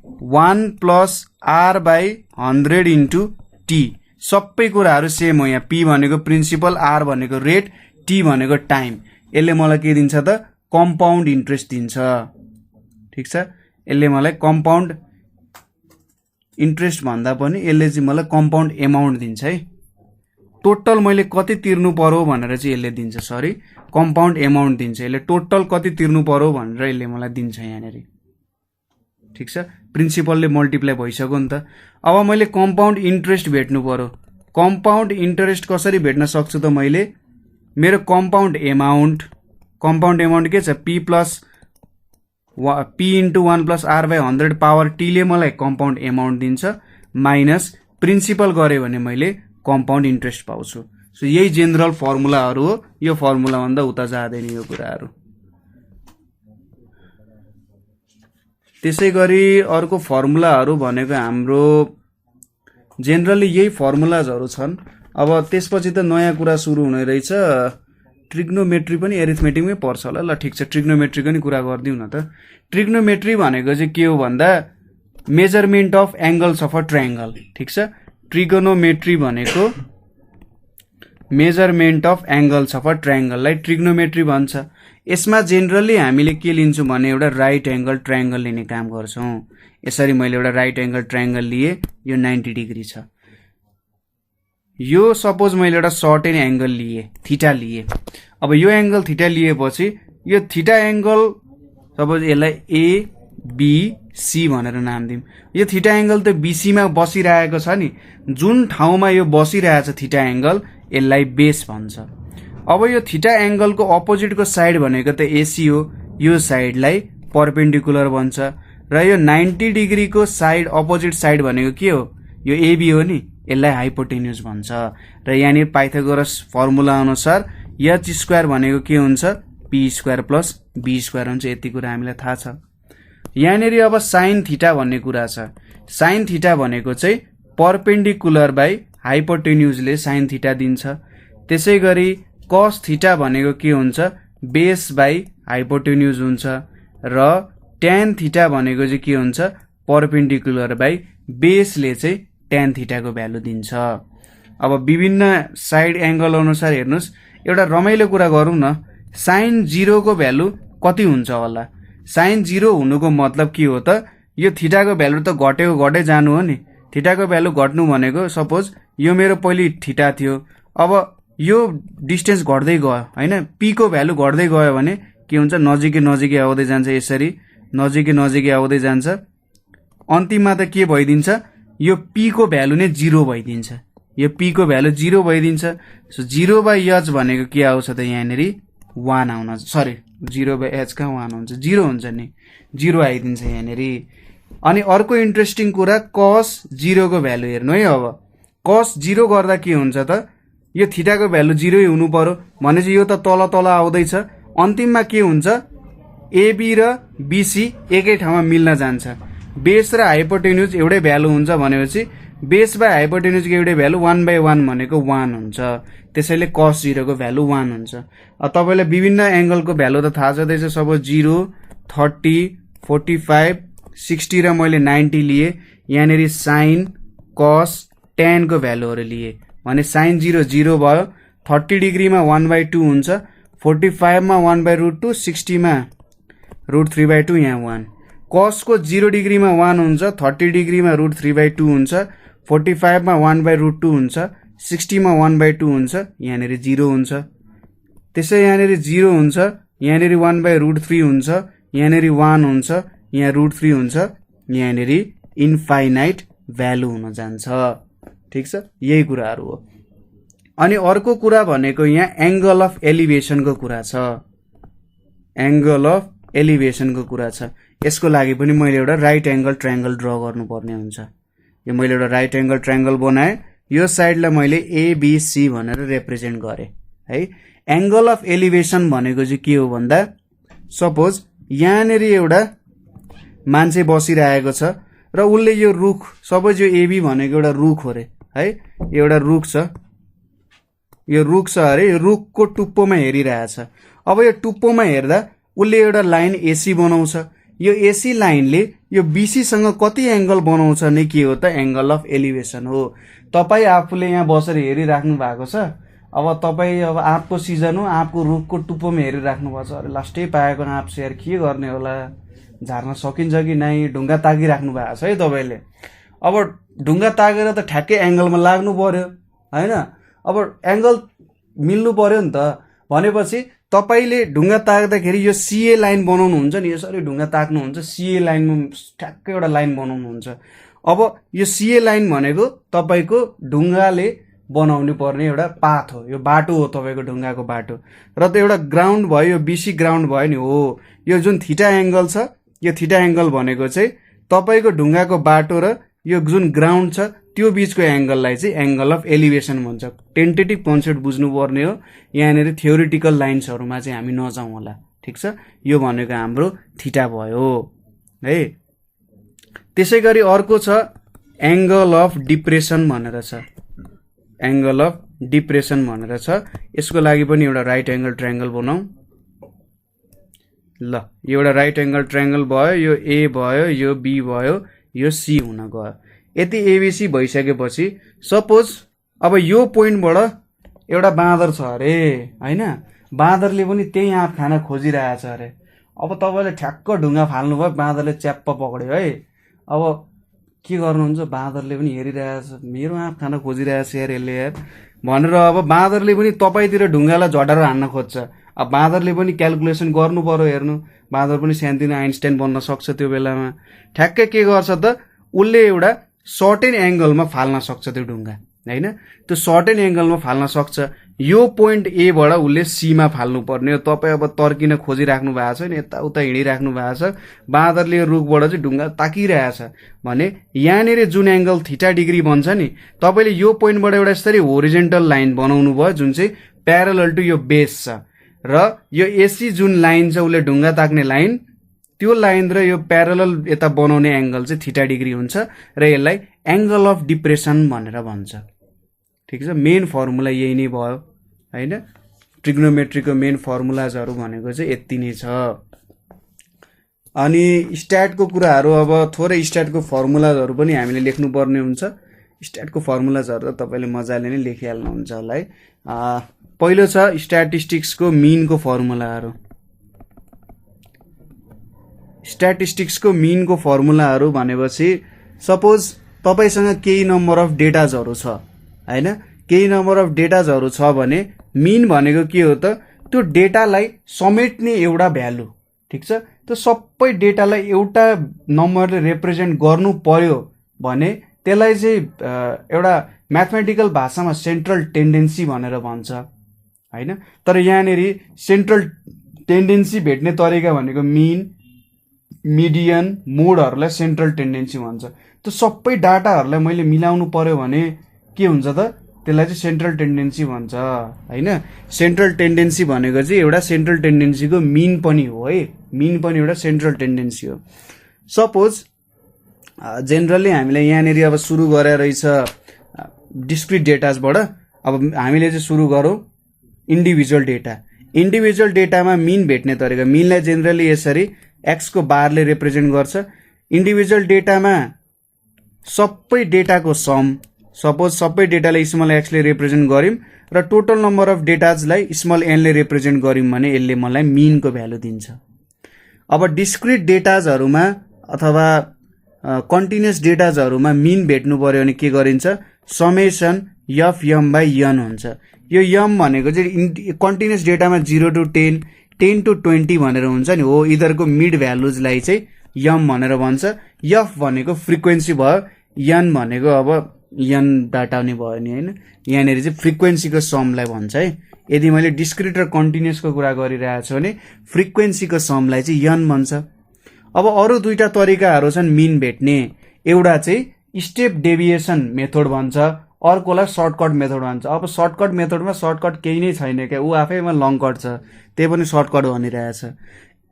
1 plus R by 100 into T. सबै कुराहरू सेम हो। यहाँ पी भनेको प्रिन्सिपल, आर भनेको रेट, टी भनेको टाइम। यसले मलाई के दिन्छ त कम्पाउन्ड इन्ट्रेस्ट दिन्छ। ठिक छ, यसले मलाई कम्पाउन्ड इन्ट्रेस्ट भन्दा पनि यसले चाहिँ मलाई कम्पाउन्ड एमाउन्ट दिन्छ है। टोटल मैले कति तिर्नु पर्यो भनेर चाहिँ यसले दिन्छ, सरी कम्पाउन्ड एमाउन्ट दिन्छ। यसले टोटल कति तिर्नु पर्यो भनेर यसले मलाई दिन्छ यहाँनिर। ठिक छ, प्रिन्सिपलले मल्टिप्लाई भइसक्यो नि त। अब मैले कम्पाउन्ड इन्ट्रेस्ट भेट्नु पर्यो। कम्पाउन्ड इन्ट्रेस्ट कसरी भेट्न सक्छु त मैले, मेरो कम्पाउन्ड एमाउन्ट के छ, P into 1 plus R by 100 power टीले मलाई कम्पाउन्ड एमाउन्ट दिन्छ, माइनस प्रिन्सिपल गऱ्यो भने मैले कम्पाउन्ड इन्ट्रेस्ट पाउँछु। सो यही जेनरल फर्मुलाहरू हो, यो फर्मुला भन्दा उता जाँदैन यो कुराहरू। त्यसै गरी अर्को फर्मुलाहरू भनेको हाम्रो जेनरली यही फर्मुलाजहरू छन्। अब त्यसपछि त नयाँ कुरा सुरु हुने रहेछ, ट्रिग्नोमेट्री पनि एरिथमेटिकमै पर्छ होला। ल ठिक छ, ट्रिग्नोमेट्रीको नि कुरा गरिदिउँ न त। ट्रिग्नोमेट्री भनेको चाहिँ के हो भन्दा measurement of angles of a triangle. ठिक छ, ट्रिग्नोमेट्री भनेको measurement of angles of a ट्रायङ्गललाई ट्रिग्नोमेट्री भन्छ। यसमा जेनरली हामीले के लिन्छौँ भने एउटा राइट एङ्गल ट्रायङ्गल लिने काम गर्छौँ। यसरी मैले एउटा राइट एङ्गल ट्रायङ्गल लिएँ, यो 90 डिग्री छ। यो सपोज मैले एउटा सर्टेन एङ्गल लिएँ, थीटा लिएँ। अब यो एङ्गल थीटा लिएपछि यो थीटा एङ्गल सपोज यसलाई एबिसी भनेर नाम दिउँ। यो थीटा एङ्गल त बीसीमा बसिरहेको छ नि, जुन ठाउँमा यो बसिरहेछ थीटा एङ्गल यसलाई बेस भन्छ। अब यो थीटा एङ्गलको अपोजिटको साइड भनेको त एसी हो, यो साइडलाई परपेन्डिकुलर भन्छ। र यो 90 डिग्रीको साइड अपोजिट साइड भनेको के हो, यो एबी हो नि, यसलाई हाइपोटेन्युज भन्छ। र यहाँनिर पाइथागोरस फर्मुला अनुसार एच स्क्वायर भनेको के हुन्छ, P square plus B square हुन्छ। यति कुरा हामीलाई थाहा छ। यहाँनिर अब साइन थीटा भन्ने कुरा छ। साइन थीटा भनेको चाहिँ परपेन्डिकुलर बाई हाइपोटेन्युजले साइन थीटा दिन्छ। त्यसै गरी कस थीटा भनेको के हुन्छ, बेस बाई हाइपोटेन्युज हुन्छ र ट्यान थीटा भनेको चाहिँ के हुन्छ, परपेन्डिकुलर बाई बेसले चाहिँ ट्यान थीटाको भ्यालु दिन्छ। अब विभिन्न साइड एंगल अनुसार हेर्नुस्, एउटा रमाइलो कुरा गरौँ न, साइन 0 को भ्यालु कति हुन्छ होला? साइन 0 हुनुको मतलब के हो त, यो थीटाको भ्यालु त घटेको घटै जानु हो नि। थीटाको भ्यालु घट्नु भनेको सपोज यो मेरो पहिले थीटा थियो, अब यो डिस्टेन्स घट्दै गयो हैन, पी को भ्यालु घट्दै गयो भने के हुन्छ, नजिकै नजिकै आउँदै जान्छ, यसरी नजिकै नजिकै आउँदै जान्छ। अन्तिममा त के भइदिन्छ, यो पी को भ्यालु नै 0 भइदिन्छ। यो पी को भ्यालु 0 भइदिन्छ। सो 0/h भनेको के आउँछ त, यहाँनेरि 1 आउन, सरी 0/h कहाँ 1 हुन्छ, 0 हुन्छ नि, 0 आइदिन्छ यहाँनेरि। अनि अर्को इन्ट्रेस्टिङ कुरा, cos 0 को भ्यालु हेर्नु है। अब cos 0 गर्दा के हुन्छ त, यो थीटाको भ्यालु 0 नै हुनु पर्यो भनेपछि यो त तल तल आउँदैछ। अन्तिममा के हुन्छ, एबी र बीसी एकै ठाउँमा मिल्न जान्छ। बेस र हाइपोटेन्युज एउटै भ्यालु हुन्छ भनेपछि बेस बाई हाइपोटेन्युजको एउटै भ्यालु 1/1 भनेको 1 हुन्छ। त्यसैले cos 0 को भ्यालु 1 हुन्छ। अब तपाईलाई विभिन्न एंगलको भ्यालु त थाहा छँदैछ, सपोज 0, 30, 45, 60 र मैले 90 लिए। यहाँनेरि साइन, cos, tan को भ्यालुहरु लिए भने साइन 0 0 भयो, 30 डिग्रीमा 1/2 हुन्छ, 45 मा 1/√2, 60 मा √3/2, यहाँ 1। cos को 0 डिग्रीमा 1 हुन्छ, 30 डिग्रीमा √3/2 हुन्छ, 45 मा 1/√2 हुन्छ, 60 मा 1/2 हुन्छ, यहाँनेरि 0 हुन्छ। त्यसै यहाँनेरि 0 हुन्छ, यहाँनेरि 1/√3 हुन्छ, यहाँनेरि 1 हुन्छ, यहाँ √3 हुन्छ, यहाँनेरि इन्फाइनाइट भ्यालु हुन जान्छ। ठीक छ, यही कुराहरु हो। अनि अर्को कुरा भनेको यहाँ एंगल अफ एलिभेसनको कुरा छ। एंगल अफ एलिभेसनको कुरा छ। यसको लागि पनि मैले एउटा राइट एंगल ट्रायंगल ड्र गर्नुपर्ने हुन्छ। यो मैले एउटा राइट एंगल ट्रायंगल बनाए, यो साइडलाई मैले एबीसी भनेर रिप्रेजेन्ट गरे है। एंगल अफ एलिभेसन भनेको चाहिँ के हो भन्दा, सपोज यहाँनेरि एउटा मान्छे बसिरहेको छ र उसले यो रुख, सपोज यो एबी भनेको एउटा रुख हो रे है, एउटा रुख छ, यो रुख छ अरे, यो रुखको टुप्पोमा हेरिरहेछ। अब यो टुप्पोमा हेर्दा उसले एउटा लाइन एसी बनाउँछ। यो एसी लाइनले यो बीसी सँग कति एंगल बनाउँछ नै के हो त, एंगल अफ एलिभेसन हो। तपाई आफूले यहाँ बसेर हेरिराख्नु भएको छ, अब तपाई अब आँपको सिजन हो, आँपको रुखको टुप्पोमा हेरिराख्नु भएको छ, अरे लास्टै पाएको आँप से यार के गर्ने होला, झार्न सकिन्छ कि नै, ढुङ्गा ताकिराख्नु भएको छ है तपाईले। अब ढुङ्गा ताकेर त ठ्याक्कै एंगलमा लाग्नु पर्यो हैन, अब एंगल मिल्नु पर्यो नि त। भनेपछि तपाईले ढुङ्गा ताक्दाखेरि यो सीए लाइन बनाउनुहुन्छ नि, यसरी ढुङ्गा ताक्नुहुन्छ, सीए लाइनमा ठ्याक्कै एउटा लाइन बनाउनुहुन्छ। अब यो सीए लाइन भनेको तपाईको ढुङ्गाले बनाउनु पर्ने एउटा पाथ हो, यो बाटो हो तपाईको ढुङ्गाको बाटो। र त एउटा ग्राउन्ड भयो, यो बीसी ग्राउन्ड भयो नि हो। यो जुन थीटा एंगल छ, यो थीटा एंगल भनेको चाहिँ तपाईको ढुङ्गाको बाटो र यो जुन ग्राउन्ड छ त्यो बीचको एंगललाई चाहिँ एंगल अफ एलिभेसन भन्छ। टेन्टेटिभ कन्सेप्ट बुझ्नु पर्ने हो, यहाँनेरि थ्योरिटिकल लाइन्सहरुमा चाहिँ हामी नजाउँ होला। ठीक छ, यो भनेको हाम्रो थीटा भयो है। त्यसैगरी अर्को छ एंगल अफ डिप्रेसन भनेर छ। एंगल अफ डिप्रेसन भनेर छ। यसको लागि पनि एउटा राइट एंगल ट्रायंगल बनाऊ। ल, यो एउटा राइट एंगल ट्रायंगल भयो, यो ए भयो, यो बी भयो, यो सी हुन गयो। यति एबीसी भइसकेपछि सपोज अब यो पोइन्टबाट एउटा बाँदर छ अरे हैन, बाँदरले पनि त्यही आँप खान खोजिरहेछ अरे। अब तपाईले ठ्याक्क ढुङ्गा फाल्नु भयो, बाँदरले च्याप्प पक्ड्यो है। अब के गर्नुहुन्छ, बाँदरले पनि हेरिरहेछ, मेरो आँप खान खोजिरहेछ यार यसले यार भनेर। अब बाँदरले पनि तपाईतिर ढुङ्गालाई झटाएर हान्न खोज्छ। अब बाँदरले पनि क्याल्कुलेसन गर्नु पर्यो, हेर्नु बाँदर पनि सानोतिनो आइन्स्टाइन बन्न सक्छ त्यो बेलामा। ठ्याक्कै के गर्छ त, उसले एउटा सर्टेन एंगलमा फाल्न सक्छ त्यो ढुङ्गा हैन, त्यो सर्टेन एंगलमा फाल्न सक्छ। यो पोइन्ट ए बाट उसले सी मा फाल्नु पर्ने हो। तपाई अब तर्किन खोजिराख्नु भएको छ नि, यताउता हिँडिराख्नु भएको छ, बाँदरले यो रुखबाट चाहिँ ढुङ्गा ताकिरहेछ भने यहाँनेरि जुन एंगल थीटा डिग्री बन्छ नि, तपाईले यो पोइन्टबाट एउटा यसरी होरिजेन्टल लाइन बनाउनु भयो जुन चाहिँ प्यारलल टु यो बेस छ, र यो एसी जुन लाइन छ उसले ढुङ्गा ताक्ने लाइन, त्यो लाइन र यो प्यारलल यता बनाउने एंगल चाहिँ थीटा डिग्री हुन्छ र यसलाई एंगल अफ डिप्रेसन भनेर भन्छ। ठिक छ। मेन फर्मुला यही नै भयो हैन। ट्रिग्नोमेट्रीको मेन फर्मुलाजहरू भनेको चाहिँ यति नै छ। अनि स्ट्याटको कुराहरू अब थोरै स्ट्याटको फर्मुलाजहरू पनि हामीले लेख्नुपर्ने हुन्छ। स्ट्याटको फर्मुलाजहरू त तपाईँले मजाले नै लेखिहाल्नुहुन्छ होला है। पहिलो छ स्ट्याटिस्टिक्सको मिनको फर्मुलाहरू। स्ट्याटिस्टिक्सको मिनको फर्मुलाहरू भनेपछि सपोज तपाईसँग केही नम्बर अफ डेटाजहरू छ हैन, केही नम्बर अफ डेटाजहरू छ भने मिन भनेको के हो त, त्यो डेटालाई समेट्ने एउटा भ्यालु, ठिक छ। त्यो सबै डेटालाई एउटा नम्बरले रिप्रेजेन्ट गर्नु पर्यो भने त्यसलाई चाहिँ एउटा म्याथमेटिकल भाषामा सेन्ट्रल टेन्डेन्सी भनेर भन्छ हैन। तर यहाँनिर सेन्ट्रल टेन्डेन्सी भेट्ने तरिका भनेको मिन, मिडियन, मोडहरूलाई सेन्ट्रल टेन्डेन्सी भन्छ। त्यो सबै डाटाहरूलाई मैले मिलाउनु पर्यो भने के हुन्छ त, त्यसलाई चाहिँ सेन्ट्रल टेन्डेन्सी भन्छ हैन। सेन्ट्रल टेन्डेन्सी भनेको चाहिँ एउटा सेन्ट्रल टेन्डेन्सीको मिन पनि हो है। मिन पनि एउटा सेन्ट्रल टेन्डेन्सी हो। सपोज जेनरली हामीलाई यहाँनिर अब सुरु गरेर रहेछ डिस्क्रिट डेटाजबाट। अब हामीले चाहिँ सुरु गरौँ इन्डिभिजुअल डेटा। इन्डिभिजुअल डेटामा मिन भेट्ने तरिका, मिनलाई जेनरली यसरी एक्सको बारले रिप्रेजेन्ट गर्छ। इन्डिभिजुअल डेटामा सबै डेटाको सम, सपोज सबै डेटालाई स्मल एक्सले रिप्रेजेन्ट गर्यौँ र टोटल नम्बर अफ डेटाजलाई स्मल एनले रिप्रेजेन्ट गर्यौँ भने यसले मलाई मिनको भ्यालु दिन्छ। अब डिस्क्रिट डेटाजहरूमा अथवा कन्टिन्युस डेटाजहरूमा मिन भेट्नु पर्यो भने के गरिन्छ, summation F M by N हुन्छ। यो एम भनेको चाहिँ कन्टिन्युस डेटामा 0 to 10, 10 to 20 भनेर हुन्छ नि हो। यिनीहरूको मिड भ्यालुजलाई चाहिँ एम भनेर भन्छ। एफ भनेको फ्रिक्वेन्सी भयो, एन भनेको अब एन डाटा नै भयो नि हैन। यहाँनिर चाहिँ फ्रिक्वेन्सीको समलाई भन्छ है। यदि मैले डिस्क्रिट र कन्टिन्युसको कुरा गरिरहेको छु भने फ्रिक्वेन्सीको समलाई चाहिँ एन भन्छ। अब अरू दुईटा तरिकाहरू छन् मिन भेट्ने। एउटा चाहिँ स्टेप डेभिएसन मेथड भन्छ, अर्कोलाई सर्टकट मेथड भन्छ। अब सर्टकट मेथडमा सर्टकट केही नै छैन क्या, ऊ आफैमा लङ कट छ, त्यही पनि सर्टकट भनिरहेछ।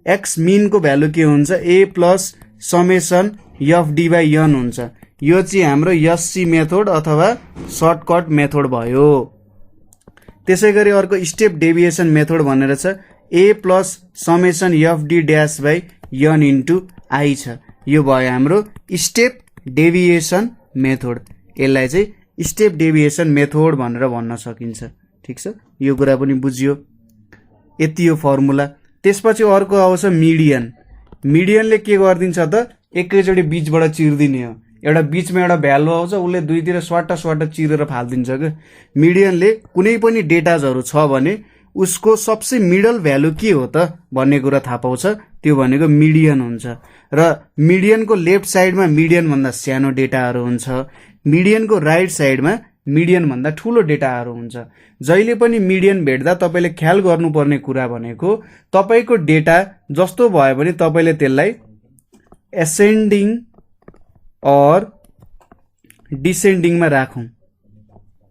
एक्स मिनको भ्यालु के हुन्छ, A plus summation F D by N हुन्छ। यो चाहिँ हाम्रो एससी मेथड अथवा सर्टकट मेथड भयो। त्यसै गरी अर्को स्टेप डेभिएसन मेथड भनेर छ, A plus summation F D dash by N into I छ। यो भयो हाम्रो स्टेप डेभिएसन मेथड। यसलाई चाहिँ स्टेप डेभिएसन मेथड भनेर भन्न सकिन्छ, ठिक छ। यो कुरा पनि बुझियो। यति हो फर्मुला। त्यसपछि अर्को आउँछ मिडियन। मिडियनले के गरिदिन्छ त, एकैचोटि बीचबाट चिर्दिने हो। एउटा बीचमा एउटा भ्यालु आउँछ, उसले दुईतिर स्वाट स्वाट चिरेर फालिदिन्छ क्या। मिडियनले कुनै पनि डेटाजहरू छ भने उसको सबसे मिडल भ्यालु के हो त भन्ने कुरा थाहा पाउँछ, त्यो भनेको मिडियन हुन्छ। र मिडियनको लेफ्ट साइडमा मिडियन भन्दा सानो डेटाहरू हुन्छ, मिडियनको राइट साइडमा मिडियन भन्दा ठुलो डेटाहरू हुन्छ। जहिले पनि मिडियन भेट्दा तपाईले ख्याल गर्नुपर्ने कुरा भनेको तपाईको डेटा जस्तो भयो भने तपाईले त्यसलाई एसेन्डिङ और डिसेन्डिङमा राखौं,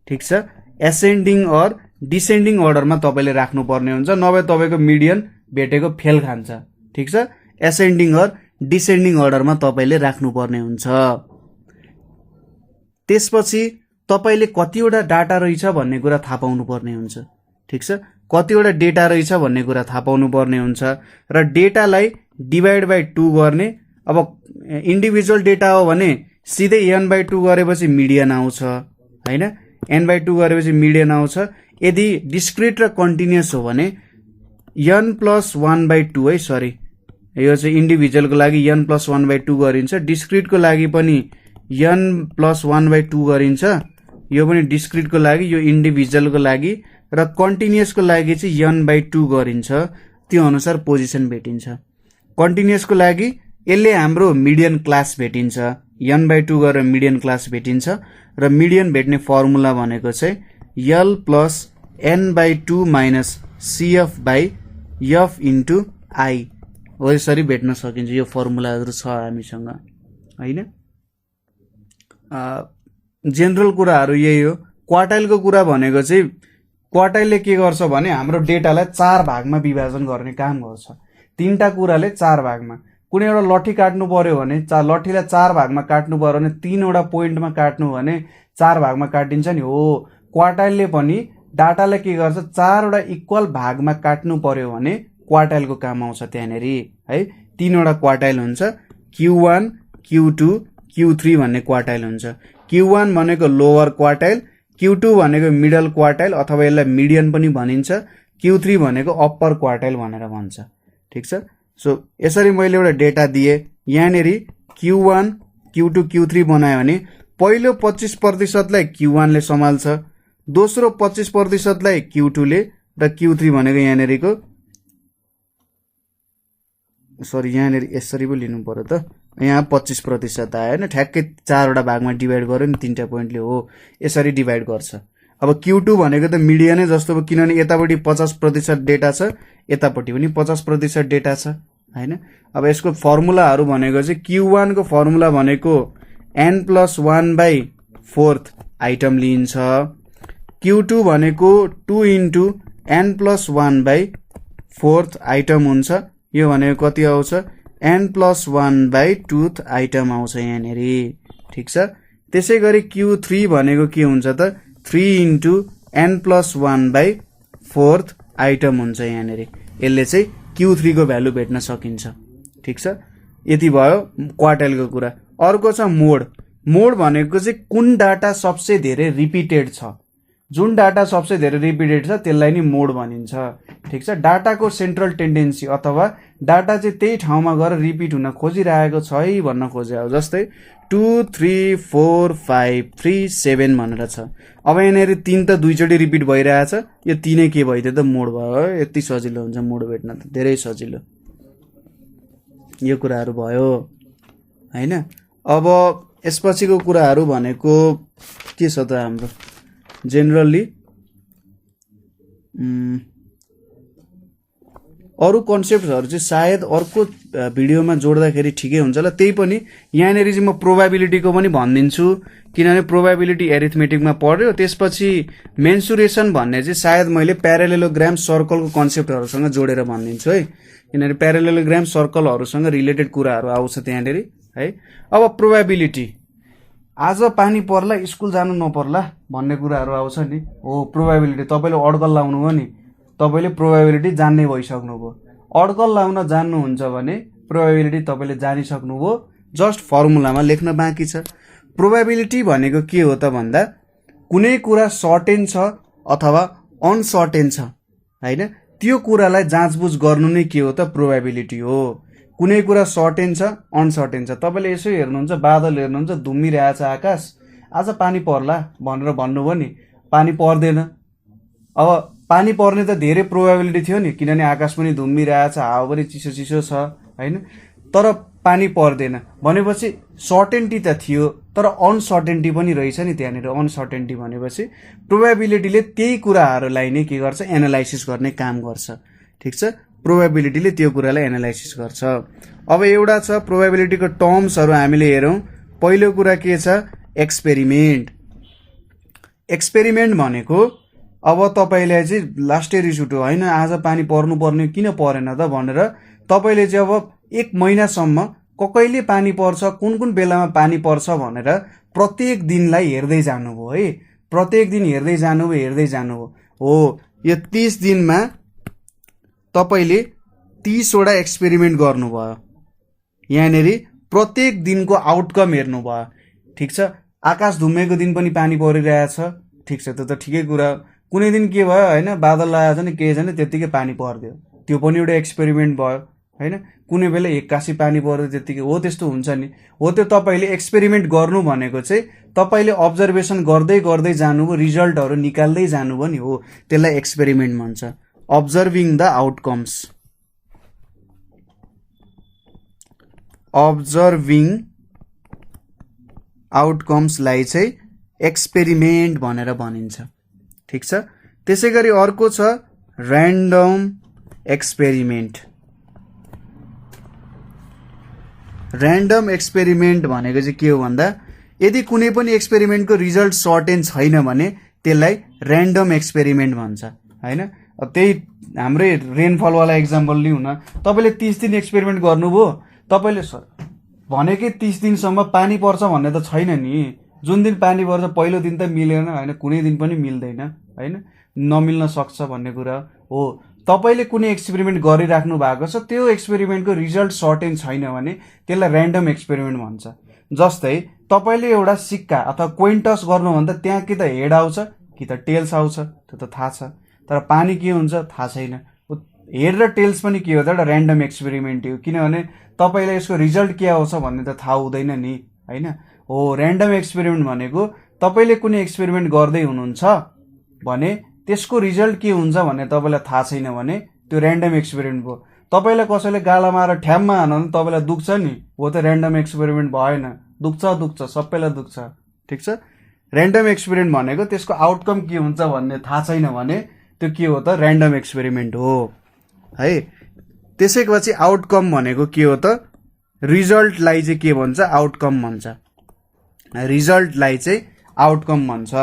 ठीक छ। एसेन्डिङ और डिसेन्डिङ अर्डरमा तपाईले राख्नुपर्ने हुन्छ, नभए तपाईको मिडियन भेटेको फेल खान्छ, ठीक छ। एसेन्डिङ और डिसेन्डिङ अर्डरमा तपाईले राख्नुपर्ने हुन्छ। त्यसपछि तपाईले कतिवटा डाटा रहेछ भन्ने कुरा थाहा पाउनु पर्ने हुन्छ, ठीक छ। कतिवटा डेटा रहेछ भन्ने कुरा थाहा पाउनु पर्ने हुन्छ र डेटालाई डिभाइड बाइ 2 गर्ने। अब इन्डिभिजुअल डेटा हो भने सिधै n/2 गरेपछि मिडियन आउँछ हैन, n/2 गरेपछि मिडियन आउँछ। यदि डिस्क्रिट र कन्टिन्युअस हो भने n+1/2 है, सरी यो चाहिँ इन्डिभिजुअलको लागि n+1/2 गरिन्छ, डिस्क्रिटको लागि पनि n+1/2 गरिन्छ। यो पनि डिस्क्रिटको लागि, यो इन्डिभिजुअलको लागि, र कन्टिन्युअसको लागि चाहिँ n/2 गरिन्छ। त्यो अनुसार पोजिसन भेटिन्छ। कन्टिन्युअसको लागि यसले हाम्रो मिडियन क्लास भेटिन्छ, n/2 गरेर मिडियन क्लास भेटिन्छ। र मिडियन भेट्ने फर्मुला भनेको चाहिँ l plus n/2 minus cf by f into I हो, यसरी भेट्न सकिन्छ। यो फर्मुलाहरू छ हामीसँग हैन। जेनरल कुराहरू यही हो। क्वार्टाइलको कुरा भनेको चाहिँ क्वार्टाइलले के गर्छ भने हाम्रो डेटालाई 4 भागमा विभाजन गर्ने काम गर्छ। तीनटा कुराले 4 भागमा, कुनै एउटा लट्ठी काट्नु पर्यो भने लट्ठीलाई 4 भागमा काट्नु पर्यो भने 3वटा पोइन्टमा काट्नु भने 4 भागमा काटिन्छ नि हो। क्वार्टाइलले पनि डाटालाई के गर्छ 4वटा इक्वल भागमा काट्नु पर्यो भने क्वार्टाइलको काम आउँछ त्यहाँनेर है। 3वटा क्वार्टाइल हुन्छ, Q1 Q2 Q3 भन्ने क्वार्टाइल हुन्छ। Q1 भनेको लोवर क्वार्टाइल, Q2 भनेको मिडल क्वार्टाइल अथवा यसलाई मिडियन पनि भनिन्छ, Q3 भनेको अप्पर क्वार्टाइल भनेर भन्छ। ठिक छ। सो यसरी मैले एउटा डेटा दिए, यहाँनेर Q1 Q2 Q3 बनायो भने पहिलो 25%लाई Q1 ले सम्हाल्छ, दोस्रो 25%लाई Q2 ले, र Q3 भनेको यहाँनेरको यहाँनेर यसरी पो लिनु पर्यो त, यहाँ 25% आयो हैन, ठ्याक्कै 4वटा भागमा डिभाइड गर्यो नि 3टा पोइन्टले, हो यसरी डिभाइड गर्छ। अब Q2 भनेको त मिडियनै जस्तो भयो, किनभने यतापट्टि 50% डेटा छ, यतापट्टि पनि 50% डेटा छ हैन। अब यसको फर्मुलाहरू भनेको चाहिँ Q1 को फर्मुला भनेको n+1/4 आइटम लिइन्छ, Q2 भनेको 2 × n+1/4 आइटम हुन्छ, यो भनेको कति आउँछ n+1/2 आइटम आउँछ यहाँनेर। ठिक छ। त्यसै गरी Q3 भनेको के हुन्छ त 3 × n+1/4 आइटम हुन्छ यहाँनेर। यसले चाहिँ Q3 को भ्यालु भेट्न सकिन्छ। ठिक छ। यति भयो क्वार्टाइलको कुरा। अर्को छ मोड। मोड भनेको चाहिँ कुन डाटा सबसे धेरै रिपिटेड छ, जुन डाटा सबसे धेरै रिपिटेड छ त्यसलाई नि मोड भनिन्छ। ठिक छ। डाटाको सेन्ट्रल टेन्डेन्सी अथवा डाटा चाहिँ त्यही ठाउँमा गएर रिपिट हुन खोजिरहेको छ है भन्न खोजे हो। जस्तै 2 3 4 5 3 7 भनेर छ। अब यहाँनिर 3 त दुईचोटि रिपिट भइरहेछ, यो 3 के भइदियो त मोड भयो। यति सजिलो हुन्छ मोड भेट्न त, धेरै सजिलो। यो कुराहरू भयो हैन। अब यसपछिको कुराहरू भनेको के छ त हाम्रो जेनरली अरु कन्सेप्टहरु चाहिँ सायद अर्को भिडियोमा जोड्दाखेरि ठिकै हुन्छ ल। त्यही पनि यहाँनेर चाहिँ म प्रोबेबिलिटीको पनि भनिदिन्छु, किनभने प्रोबेबिलिटी एरिथमेटिकमा पढ्यो। त्यसपछि मेन्सुरेसन भन्ने चाहिँ सायद मैले प्यारालेलोग्राम सर्कलको कन्सेप्टहरुसँग जोडेर भनिदिन्छु है, किनभने प्यारालेलोग्राम सर्कलहरुसँग रिलेटेड कुराहरू आउँछ त्यहाँनेर है। अब प्रोबेबिलिटी, आज पानी पर्ला स्कुल जानु नपर्ला भन्ने कुराहरू आउँछ नि, हो प्रोबेबिलिटी। तपाईले अड्कल लाउनु हो नि, तपाईले प्रोबेबिलिटी जान्नै भइसक्नुभयो। अड्कल लाउन जान्नुहुन्छ भने प्रोबेबिलिटी तपाईले जानिसक्नुभयो, जस्ट फर्मुलामा लेख्न बाँकी छ। प्रोबेबिलिटी भनेको के हो त भन्दा कुनै कुरा सर्टेन छ अथवा अनसर्टेन छ हैन, त्यो कुरालाई जाँचबुझ गर्नु नै के हो त प्रोबेबिलिटी हो। कुनै कुरा सर्टेन छ अनसर्टेन छ, तपाईले यसो हेर्नुहुन्छ, बादल हेर्नुहुन्छ, धुम्मिरहेछ आकाश, आज पानी पर्ला भनेर भन्नुभयो नि, पानी पर्दैन। अब पानी पर्ने त धेरै प्रोबेबिलिटी थियो नि, किनभने आकाश पनि धुम्मिरहेछ, हावा पनि चिसो चिसो छ हैन, तर पानी पर्दैन भनेपछि सर्टेन्टी त थियो, तर अनसर्टेन्टी पनि रहेछ नि त्यहाँनिर। अनसर्टेन्टी भनेपछि प्रोबेबिलिटीले त्यही कुराहरूलाई नै के गर्छ, एनालाइसिस गर्ने काम गर्छ। ठिक छ। प्रोबेबिलिटीले त्यो कुरालाई एनालाइसिस गर्छ। अब एउटा छ प्रोबेबिलिटीको टर्म्सहरू हामीले हेरौँ। पहिलो कुरा के छ, एक्सपेरिमेन्ट। एक्सपेरिमेन्ट भनेको अब तपाईलाई चाहिँ लास्टै रिस उठ्यो हैन, आज पानी पर्नु पर्ने किन परेन त भनेर तपाईले चाहिँ अब 1 महिनासम्म कहिले पानी पर्छ, कुन कुन बेलामा पानी पर्छ भनेर प्रत्येक दिनलाई हेर्दै जानुभयो है। प्रत्येक दिन हेर्दै जानुभयो हो। यो 30 दिनमा तपाईले 30 वटा एक्सपेरिमेन्ट गर्नुभयो। यहाँनेर प्रत्येक दिनको आउटकम हेर्नुभयो। ठिक छ। आकाश धुम्मेको दिन पनि पानी परिरहेछ, ठिक छ, त्यो त ठिकै कुरा। कुनै दिन के भयो हैन, बादल लागेको छ नि, केही छैन, त्यतिकै पानी पर्दियो, त्यो पनि एउटा एक्सपेरिमेन्ट भयो हैन। कुनै बेला एक्कासी पानी पर्यो त्यतिकै, हो त्यस्तो हुन्छ नि। हो त्यो तपाईले एक्सपेरिमेन्ट गर्नु भनेको चाहिँ तपाईले अब्जर्भेसन गर्दै गर्दै जानुभयो, रिजल्टहरु निकाल्दै जानुभयो नि, हो त्यसलाई एक्सपेरिमेन्ट भन्छ। अब्जर्भिङ द आउटकम्स, अब्जर्भिङ आउटकम्सलाई चाहिँ एक्सपेरिमेन्ट भनेर भनिन्छ। ठिक छ। त्यसै गरी अर्को छ र्यान्डम एक्सपेरिमेन्ट। र्यान्डम एक्सपेरिमेन्ट भनेको चाहिँ के हो भन्दा यदि कुनै पनि एक्सपेरिमेन्टको रिजल्ट सर्टेन छैन भने त्यसलाई र्यान्डम एक्सपेरिमेन्ट भन्छ हैन। त्यही हाम्रै रेनफलवाला एक्जाम्पल लिउँ न। तपाईले 30 दिन एक्सपेरिमेन्ट गर्नुभयो, तपाईले भनेकै 30 दिनसम्म पानी पर्छ भन्ने त छैन नि जुन दिन पानी पर्छ पहिलो दिन त मिलेन होइन, कुनै दिन पनि मिल्दैन होइन, नमिल्न सक्छ भन्ने कुरा हो। तपाईँले कुनै एक्सपेरिमेन्ट गरिराख्नु भएको छ, त्यो एक्सपेरिमेन्टको रिजल्ट सर्टेन छैन भने त्यसलाई ऱ्यान्डम एक्सपेरिमेन्ट भन्छ। जस्तै तपाईँले एउटा सिक्का अथवा कोइन टस गर्नुभन्दा त्यहाँ कि त हेड आउँछ कि त टेल्स आउँछ, त्यो त थाहा छ, तर पानी के हुन्छ थाहा छैन। हेड र टेल्स पनि के हो त एउटा ऱ्यान्डम एक्सपेरिमेन्ट हो, किनभने तपाईँलाई यसको रिजल्ट के आउँछ भन्ने त थाहा हुँदैन नि होइन। हो, ऱ्यान्डम एक्सपेरिमेन्ट भनेको तपाईँले कुनै एक्सपेरिमेन्ट गर्दै हुनुहुन्छ भने त्यसको रिजल्ट के हुन्छ भन्ने तपाईँलाई थाहा छैन भने त्यो ऱ्यान्डम एक्सपेरिमेन्ट भयो। तपाईँलाई कसैले गाला मारेर ठ्याम्मा हान भने तपाईँलाई दुख्छ नि, हो त ऱ्यान्डम एक्सपेरिमेन्ट भएन, दुख्छ सबैलाई दुख्छ, ठिक छ। ऱ्यान्डम एक्सपेरिमेन्ट भनेको त्यसको आउटकम के हुन्छ भन्ने थाहा छैन भने त्यो के हो त ऱ्यान्डम एक्सपेरिमेन्ट हो है। त्यसैपछि आउटकम भनेको के हो त, रिजल्टलाई चाहिँ के भन्छ आउटकम भन्छ, रिजल्टलाई चाहिँ आउटकम भन्छ।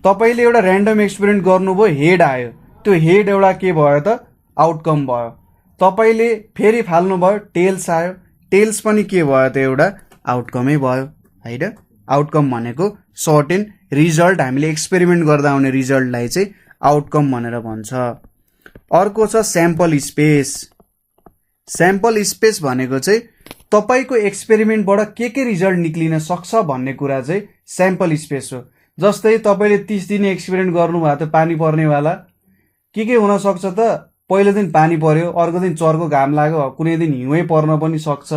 तपाईँले एउटा ऱ्यान्डम एक्सपेरिमेन्ट गर्नुभयो, हेड आयो, त्यो हेड एउटा के भयो त आउटकम भयो। तपाईँले फेरि फाल्नुभयो, टेल्स आयो, टेल्स पनि के भयो त एउटा आउटकमै भयो होइन। आउटकम भनेको सर्टेन रिजल्ट, हामीले एक्सपेरिमेन्ट गर्दा आउने रिजल्टलाई चाहिँ आउटकम भनेर भन्छ। अर्को छ स्याम्पल स्पेस। स्याम्पल स्पेस भनेको चाहिँ तपाईँको एक्सपेरिमेन्टबाट के रिजल्ट निक्लिन सक्छ भन्ने कुरा चाहिँ स्याम्पल स्पेस हो। जस्तै तपाईँले 30 दिन एक्सपेरिमेन्ट गर्नुभएको थियो पानी पर्नेवाला, के हुनसक्छ त पहिलो दिन पानी पर्यो, अर्को दिन चर्को घाम लाग्यो, कुनै दिन हिउँै पर्न पनि सक्छ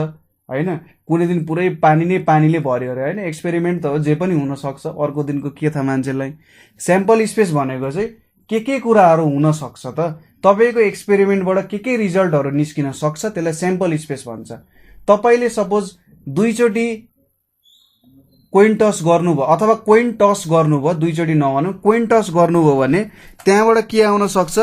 होइन, कुनै दिन पुरै पानी नै पानीले भर्यो अरे होइन। एक्सपेरिमेन्ट त हो, जे पनि हुनसक्छ, अर्को दिनको के थाहा मान्छेलाई। स्याम्पल स्पेस भनेको चाहिँ के कुराहरू हुनसक्छ त, तपाईँको एक्सपेरिमेन्टबाट के रिजल्टहरू निस्किन सक्छ, त्यसलाई स्याम्पल स्पेस भन्छ। तपाईँले सपोज 2 चोटि कोइन टस गर्नुभयो अथवा कोइन टस गर्नुभयो, 2 चोटि नभनौँ, कोइन टस गर्नुभयो भने त्यहाँबाट के आउन सक्छ,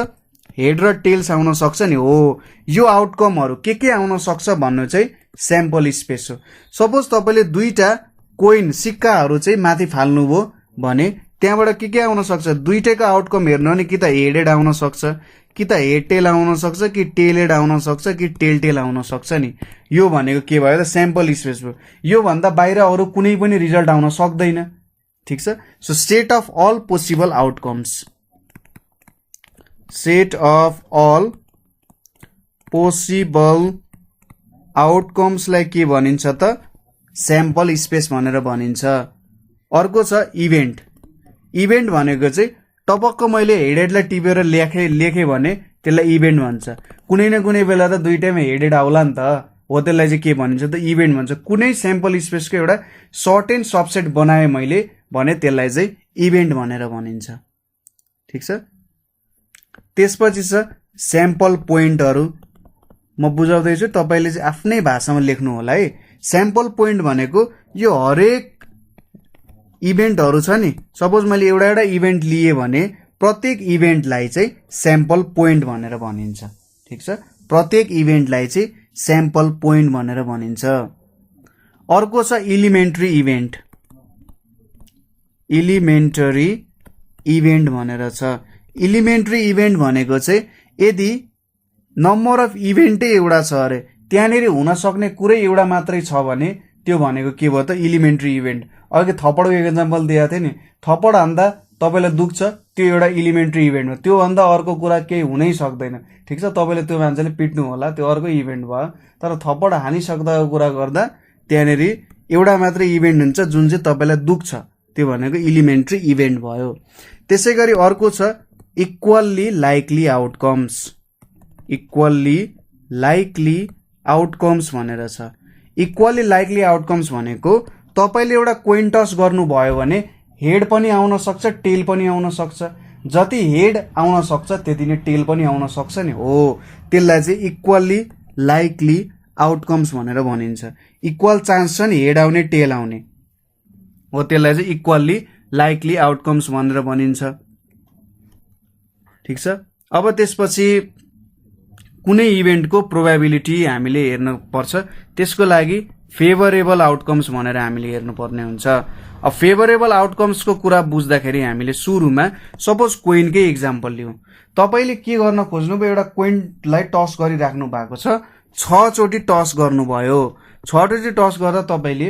हेड र टेल्स आउन सक्छ नि। हो, यो आउटकमहरू के आउन सक्छ भन्नु चाहिँ स्याम्पल स्पेस हो। सपोज तपाईँले 2टा कोइन सिक्काहरू चाहिँ माथि फाल्नुभयो भने त्यहाँबाट के आउन सक्छ, दुईटैको आउटकम हेर्नु भने कि त हेड आउन सक्छ, कि त हेड टेल आउन सक्छ, कि टेल हेड आउन सक्छ, कि टेल टेल आउन सक्छ नि। यो भनेको के भयो त स्याम्पल स्पेस भयो। यो भन्दा बाहिर अरू कुनै पनि रिजल्ट आउन सक्दैन, ठिक छ। So set of all possible outcomes, set of all possible आउटकम्सलाई के भनिन्छ त स्याम्पल स्पेस भनेर भनिन्छ। अर्को छ इभेन्ट। इभेन्ट भनेको चाहिँ टपक्क मैले हेडेडलाई टिपेर लेखेँ भने त्यसलाई इभेन्ट भन्छ। कुनै न कुनै बेला त दुईटैमा हेडेड आउला नि त, हो, त्यसलाई चाहिँ के भनिन्छ त इभेन्ट भन्छ। कुनै स्याम्पल स्पेसको एउटा सर्टेन सबसेट बनाएँ मैले भने त्यसलाई चाहिँ इभेन्ट भनेर भनिन्छ, ठिक छ। त्यसपछि छ स्याम्पल पोइन्टहरू। म बुझाउँदैछु, तपाईँले चाहिँ आफ्नै भाषामा लेख्नु होला है। स्याम्पल पोइन्ट भनेको यो हरेक इभेन्टहरू छ नि, सपोज मैले एउटा इभेन्ट लिएँ भने प्रत्येक इभेन्टलाई चाहिँ स्याम्पल पोइन्ट भनेर भनिन्छ, ठिक छ। प्रत्येक इभेन्टलाई चाहिँ स्याम्पल पोइन्ट भनेर भनिन्छ। अर्को छ इलिमेन्ट्री इभेन्ट। इलिमेन्टरी इभेन्ट भनेर छ। इलिमेन्ट्री इभेन्ट भनेको चाहिँ यदि नम्बर अफ इभेन्टै एउटा छ अरे, त्यहाँनिर हुन सक्ने कुरै एउटा मात्रै छ भने त्यो भनेको के भयो त इलिमेन्ट्री इभेन्ट। अघि थप्पडको एक्जाम्पल दिएको थिएँ नि, थप्पड हान्दा तपाईँलाई दुख्छ, त्यो एउटा इलिमेन्ट्री इभेन्ट हो। त्योभन्दा अर्को कुरा केही हुनै सक्दैन, ठिक छ। तपाईँले त्यो मान्छेले पिट्नु होला, त्यो अर्को इभेन्ट भयो। तर थप्पड हानिसक्दाको कुरा गर्दा त्यहाँनिर एउटा मात्रै इभेन्ट हुन्छ जुन चाहिँ तपाईँलाई दुख्छ, त्यो भनेको इलिमेन्ट्री इभेन्ट भयो। त्यसै गरी अर्को छ equally likely outcomes. Equally likely outcomes भनेर छ। इक्वल्ली लाइकली आउटकम्स भनेको तपाईँले एउटा कोइन टस गर्नुभयो भने हेड पनि आउन सक्छ, टेल पनि आउन सक्छ। जति हेड आउन सक्छ त्यति नै टेल पनि आउन सक्छ नि, हो। त्यसलाई चाहिँ इक्वल्ली लाइकली आउटकम्स भनेर भनिन्छ। इक्वल चान्स छ नि हेड आउने टेल आउने, हो, त्यसलाई चाहिँ इक्वल्ली लाइकली आउटकम्स भनेर भनिन्छ, ठिक छ। अब त्यसपछि कुनै इभेन्टको प्रोबेबिलिटी हामीले हेर्न पर्छ, त्यसको लागि फेभरेबल आउटकम्स भनेर हामीले हेर्नुपर्ने हुन्छ। अब फेभरेबल आउटकम्सको कुरा बुझ्दाखेरि हामीले सुरुमा सपोज कोइनकै इक्जाम्पल लिउँ। तपाईँले के गर्न खोज्नुभयो, एउटा कोइनलाई टस गरिराख्नु भएको छ, 6 चोटि टस गर्नुभयो। 6 चोटि टस गर्दा तपाईँले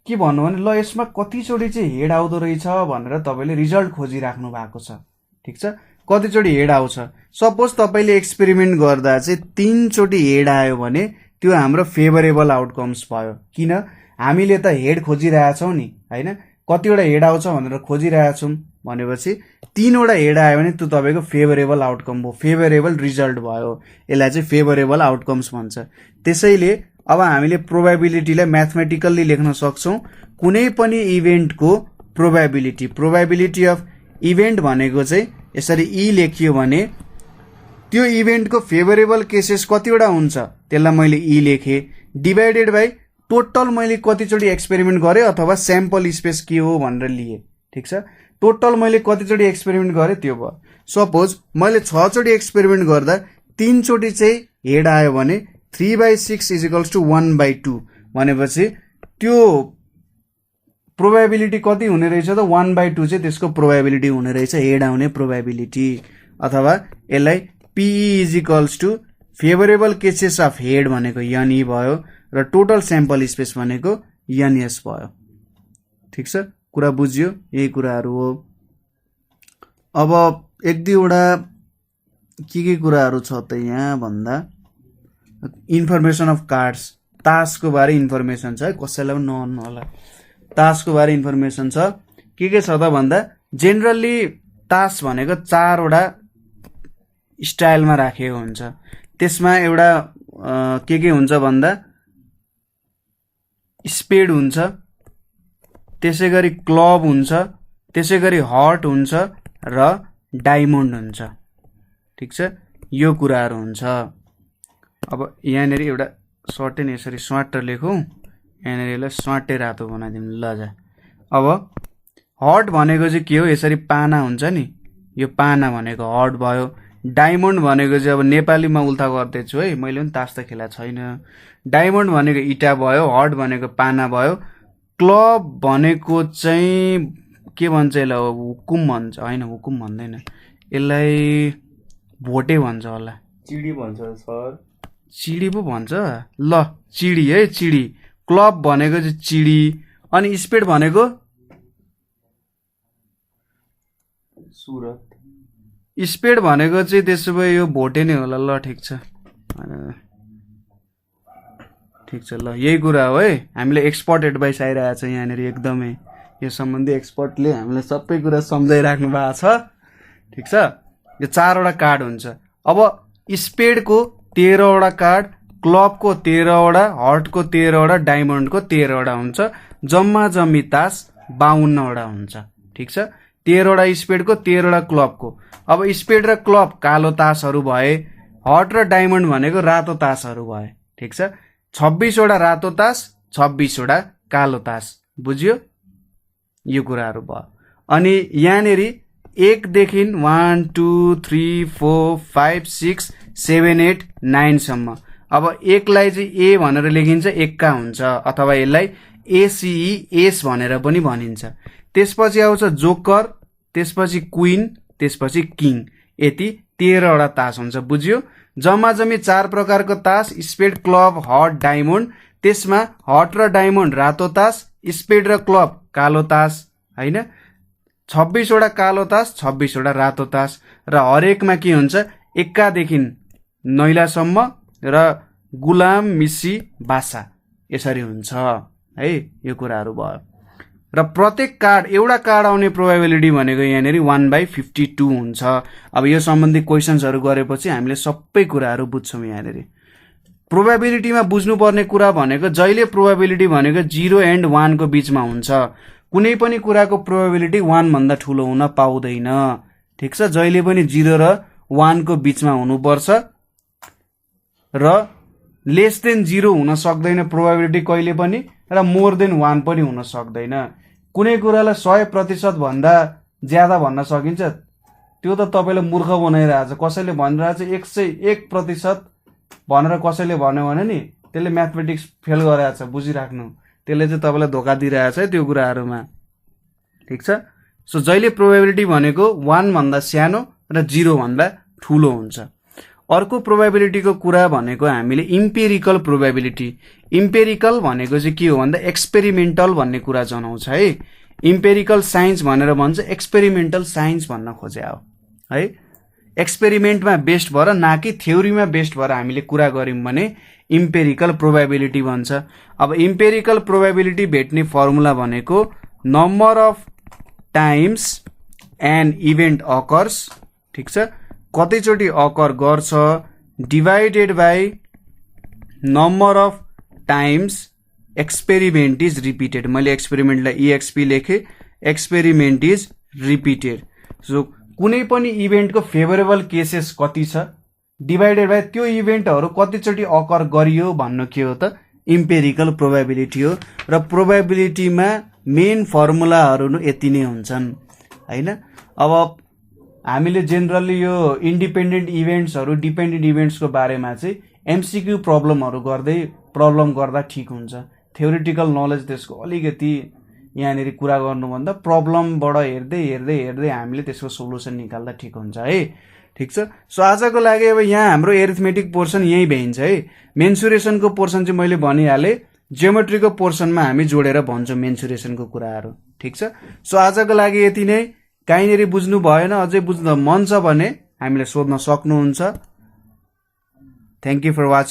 के भन्नु भने ल यसमा कतिचोटि चाहिँ हेड आउँदो रहेछ भनेर तपाईँले रिजल्ट खोजिराख्नु भएको छ, ठिक छ। कतिचोटि हेड आउँछ, सपोज तपाईँले एक्सपेरिमेन्ट गर्दा चाहिँ 3 चोटि हेड आयो भने त्यो हाम्रो फेभरेबल आउटकम्स भयो। किन? हामीले त हेड खोजिरहेछौँ नि, होइन? कतिवटा हेड आउँछ भनेर खोजिरहेछौँ भनेपछि 3 वटा हेड आयो भने त्यो तपाईँको फेभरेबल आउटकम भयो, फेभरेबल रिजल्ट भयो। यसलाई चाहिँ फेभरेबल आउटकम्स भन्छ। त्यसैले अब हामीले प्रोबेबिलिटीलाई म्याथमेटिकल्ली लेख्न सक्छौँ। कुनै पनि इभेन्टको प्रोबेबिलिटी अफ इभेन्ट भनेको चाहिँ यसरी ई लेखियो भने त्यो इभेन्टको फेभरेबल केसेस कतिवटा हुन्छ त्यसलाई मैले ई लेखेँ, डिभाइडेड बाई टोटल मैले कतिचोटि एक्सपेरिमेन्ट गरेँ अथवा स्याम्पल स्पेस के हो भनेर लिएँ, ठिक छ। टोटल मैले कतिचोटि एक्सपेरिमेन्ट गरेँ त्यो भयो। सपोज मैले 6 चोटि एक्सपेरिमेन्ट गर्दा 3 चोटि चाहिँ हेड आयो भने 3/6 = 1/2 भनेपछि त्यो प्रोबेबिलिटी कति हुने रहेछ त 1/2 चाहिँ त्यसको प्रोबेबिलिटी हुने रहेछ, हेड आउने प्रोबेबिलिटी। अथवा यसलाई PE = favourable cases of head भनेको NE भयो र टोटल स्याम्पल स्पेस भनेको NS भयो, ठिक छ। कुरा बुझ्यो? यही कुराहरू हो। अब 1-2 के कुराहरू छ त यहाँ भन्दा इन्फर्मेसन अफ कार्ड्स, तासको बारे इन्फर्मेसन छ है, कसैलाई पनि नअन्नु होला। तासको बारे इन्फर्मेसन छ। के छ त भन्दा जेनरली तास भनेको 4 वटा स्टाइलमा राखेको हुन्छ। त्यसमा एउटा के हुन्छ भन्दा स्पेड हुन्छ, त्यसै गरी क्लब हुन्छ, त्यसै गरी हर्ट हुन्छ र डायमन्ड हुन्छ, ठिक छ। यो कुराहरू हुन्छ। अब यहाँनिर एउटा सर्टेन यसरी स्वाट लेखौँ, यहाँनिर यसलाई स्वाटे रातो बनाइदिउँ ल जा। अब हर्ट भनेको चाहिँ के हो? यसरी पाना हुन्छ नि, यो पाना भनेको हर्ट भयो। डायमन्ड भनेको चाहिँ अब नेपालीमा उल्था गर्दैछु है, मैले पनि तास त खेला छैन। डायमन्ड भनेको इटा भयो, हर्ट भनेको पाना भयो। क्लब भनेको चाहिँ के भन्छ यसलाई? हुकुम भन्छ, होइन हुकुम भन्दैन, यसलाई भोटे भन्छ होला। चिडी भन्छ सर। चिडी पो भन्छ ल, चिडी है, चिडी। क्लब भनेको चाहिँ चिडी। अनि स्पिड भनेको सुरत। स्पिड भनेको चाहिँ त्यसो भए यो भोटे नै होला। ल ठिक छ, ठिक छ। ल यही कुरा हो है। हामीलाई एक्सपर्ट एडभाइस आइरहेको छ यहाँनिर, एकदमै यो सम्बन्धी एक्सपर्टले हामीलाई सबै कुरा सम्झाइराख्नु भएको छ, ठिक छ। यो 4 वटा कार्ड हुन्छ। अब स्पेडको 13 वटा कार्ड, क्लबको 13 वटा, हर्टको 13 वटा, डायमन्डको 13 वटा हुन्छ। जम्मा जम्मी तास 52 वटा हुन्छ, ठिक छ। 13 वटा स्पेडको, 13 वटा क्लबको। अब स्पेड र क्लब कालो तासहरू भए, हर्ट र डायमन्ड भनेको रातो तासहरू भए, ठिक छ। 26 वटा रातो तास, 26 वटा कालो तास। बुझ्यो? यो कुराहरू भयो। अनि यहाँनिर 1 देखि 1 2 3 4 5 6 7 8 9 सम्म। अब 1 लाई चाहिँ ए भनेर लेखिन्छ, एक्का हुन्छ, अथवा यसलाई ACE एस भनेर पनि भनिन्छ। त्यसपछि आउँछ जोकर, त्यसपछि क्वीन, त्यसपछि किङ। यति 13 वटा तास हुन्छ। बुझ्यो? जम्मा जम्मी 4 प्रकारको तास, स्पेड, क्लब, हर्ट, डायमन्ड। त्यसमा हर्ट र डायमन्ड रातो तास, स्पेड र क्लब कालो तास, होइन? 26 वटा कालो तास, 26 वटा रातो तास। र हरेकमा के हुन्छ? एक्कादेखि नैलासम्म र गुलाम, मिसी, बासा, यसरी हुन्छ है। यो कुराहरू भयो। र प्रत्येक कार्ड, एउटा कार्ड आउने प्रोबेबिलिटी भनेको यहाँनिर 1/52 हुन्छ। अब यो सम्बन्धी क्वेसन्सहरू गरेपछि हामीले सबै कुराहरू बुझ्छौँ यहाँनिर। प्रोबेबिलिटीमा बुझ्नुपर्ने कुरा भनेको जहिले प्रोबेबिलिटी भनेको 0 एन्ड 1 को बिचमा हुन्छ। कुनै पनि कुराको प्रोबेबिलिटी 1 भन्दा ठुलो हुन पाउँदैन, ठिक छ। जहिले पनि 0 र 1 को बिचमा हुनुपर्छ र लेस देन 0 हुन सक्दैन प्रोबेबिलिटी कहिले पनि, र मोर देन 1 पनि हुन सक्दैन। कुनै कुरालाई 100% भन्दा ज्यादा भन्न सकिन्छ, त्यो त तपाईँलाई मूर्ख बनाइरहेछ। कसैले भनिरहेछ 101% भनेर कसैले भन्यो भने नि त्यसले म्याथमेटिक्स फेल गरेछ, बुझिराख्नु। त्यसले चाहिँ तपाईँलाई धोका दिइरहेछ है त्यो कुराहरूमा, ठिक छ। सो जहिले प्रोबेबिलिटी भनेको 1 भन्दा सानो र 0 भन्दा ठुलो हुन्छ। अर्को प्रोबेबिलिटीको कुरा भनेको हामीले इम्पेरिकल प्रोबेबिलिटी। इम्पेरिकल भनेको चाहिँ के हो भन्दा एक्सपेरिमेन्टल भन्ने कुरा जनाउँछ है। इम्पेरिकल साइन्स भनेर भन्छ, एक्सपेरिमेन्टल साइन्स भन्न खोजे हो है। एक्सपेरिमेन्टमा बेस्ड भएर न कि थ्योरीमा बेस्ड भएर हामीले कुरा गर्यौं भने इम्पेरिकल प्रोबेबिलिटी भन्छ। अब इम्पेरिकल प्रोबेबिलिटी भेट्ने फर्मुला भनेको number of times an event occurs, ठीक छ, कतिचोटि अकर गर्छ divided by number of times experiment is repeated. मैले एक्सपेरिमेन्टलाई EXP लेखेँ, एक्सपेरिमेन्ट इज रिपिटेड। सो कुनै पनि इभेन्टको फेभरेबल केसेस कति छ डिभाइडेड बाई त्यो इभेन्टहरू कतिचोटि अकर गरियो भन्नु के हो त इम्पेरिकल प्रोबेबिलिटी हो। र प्रोबेबिलिटीमा मेन फर्मुलाहरू यति नै हुन्छन् हैन। अब हामीले जेनरली यो इन्डिपेन्डेन्ट इभेन्ट्सहरू डिपेन्डेन्ट इभेन्ट्सको बारेमा चाहिँ MCQ प्रब्लम गर्दा ठिक हुन्छ। थ्योरिटिकल नलेज त्यसको अलिकति यहाँनिर कुरा गर्नुभन्दा प्रब्लमबाट हेर्दै हेर्दै हेर्दै हामीले त्यसको सोलुसन निकाल्दा ठिक हुन्छ है। ठिक छ। सो आजको लागि अब यहाँ हाम्रो एरिथमेटिक पोर्सन यही भइन्छ है। मेन्सुरेसनको पोर्सन चाहिँ मैले भनिहालेँ, जियोमेट्रीको पोर्सनमा हामी जोडेर भन्छौँ मेन्सुरेसनको कुराहरू। ठिक छ। सो आजको लागि यति नै। कहीँनिर बुझ्नु भएन, अझै बुझ्न मन छ भने हामीलाई सोध्न सक्नुहुन्छ। Thank you for watching.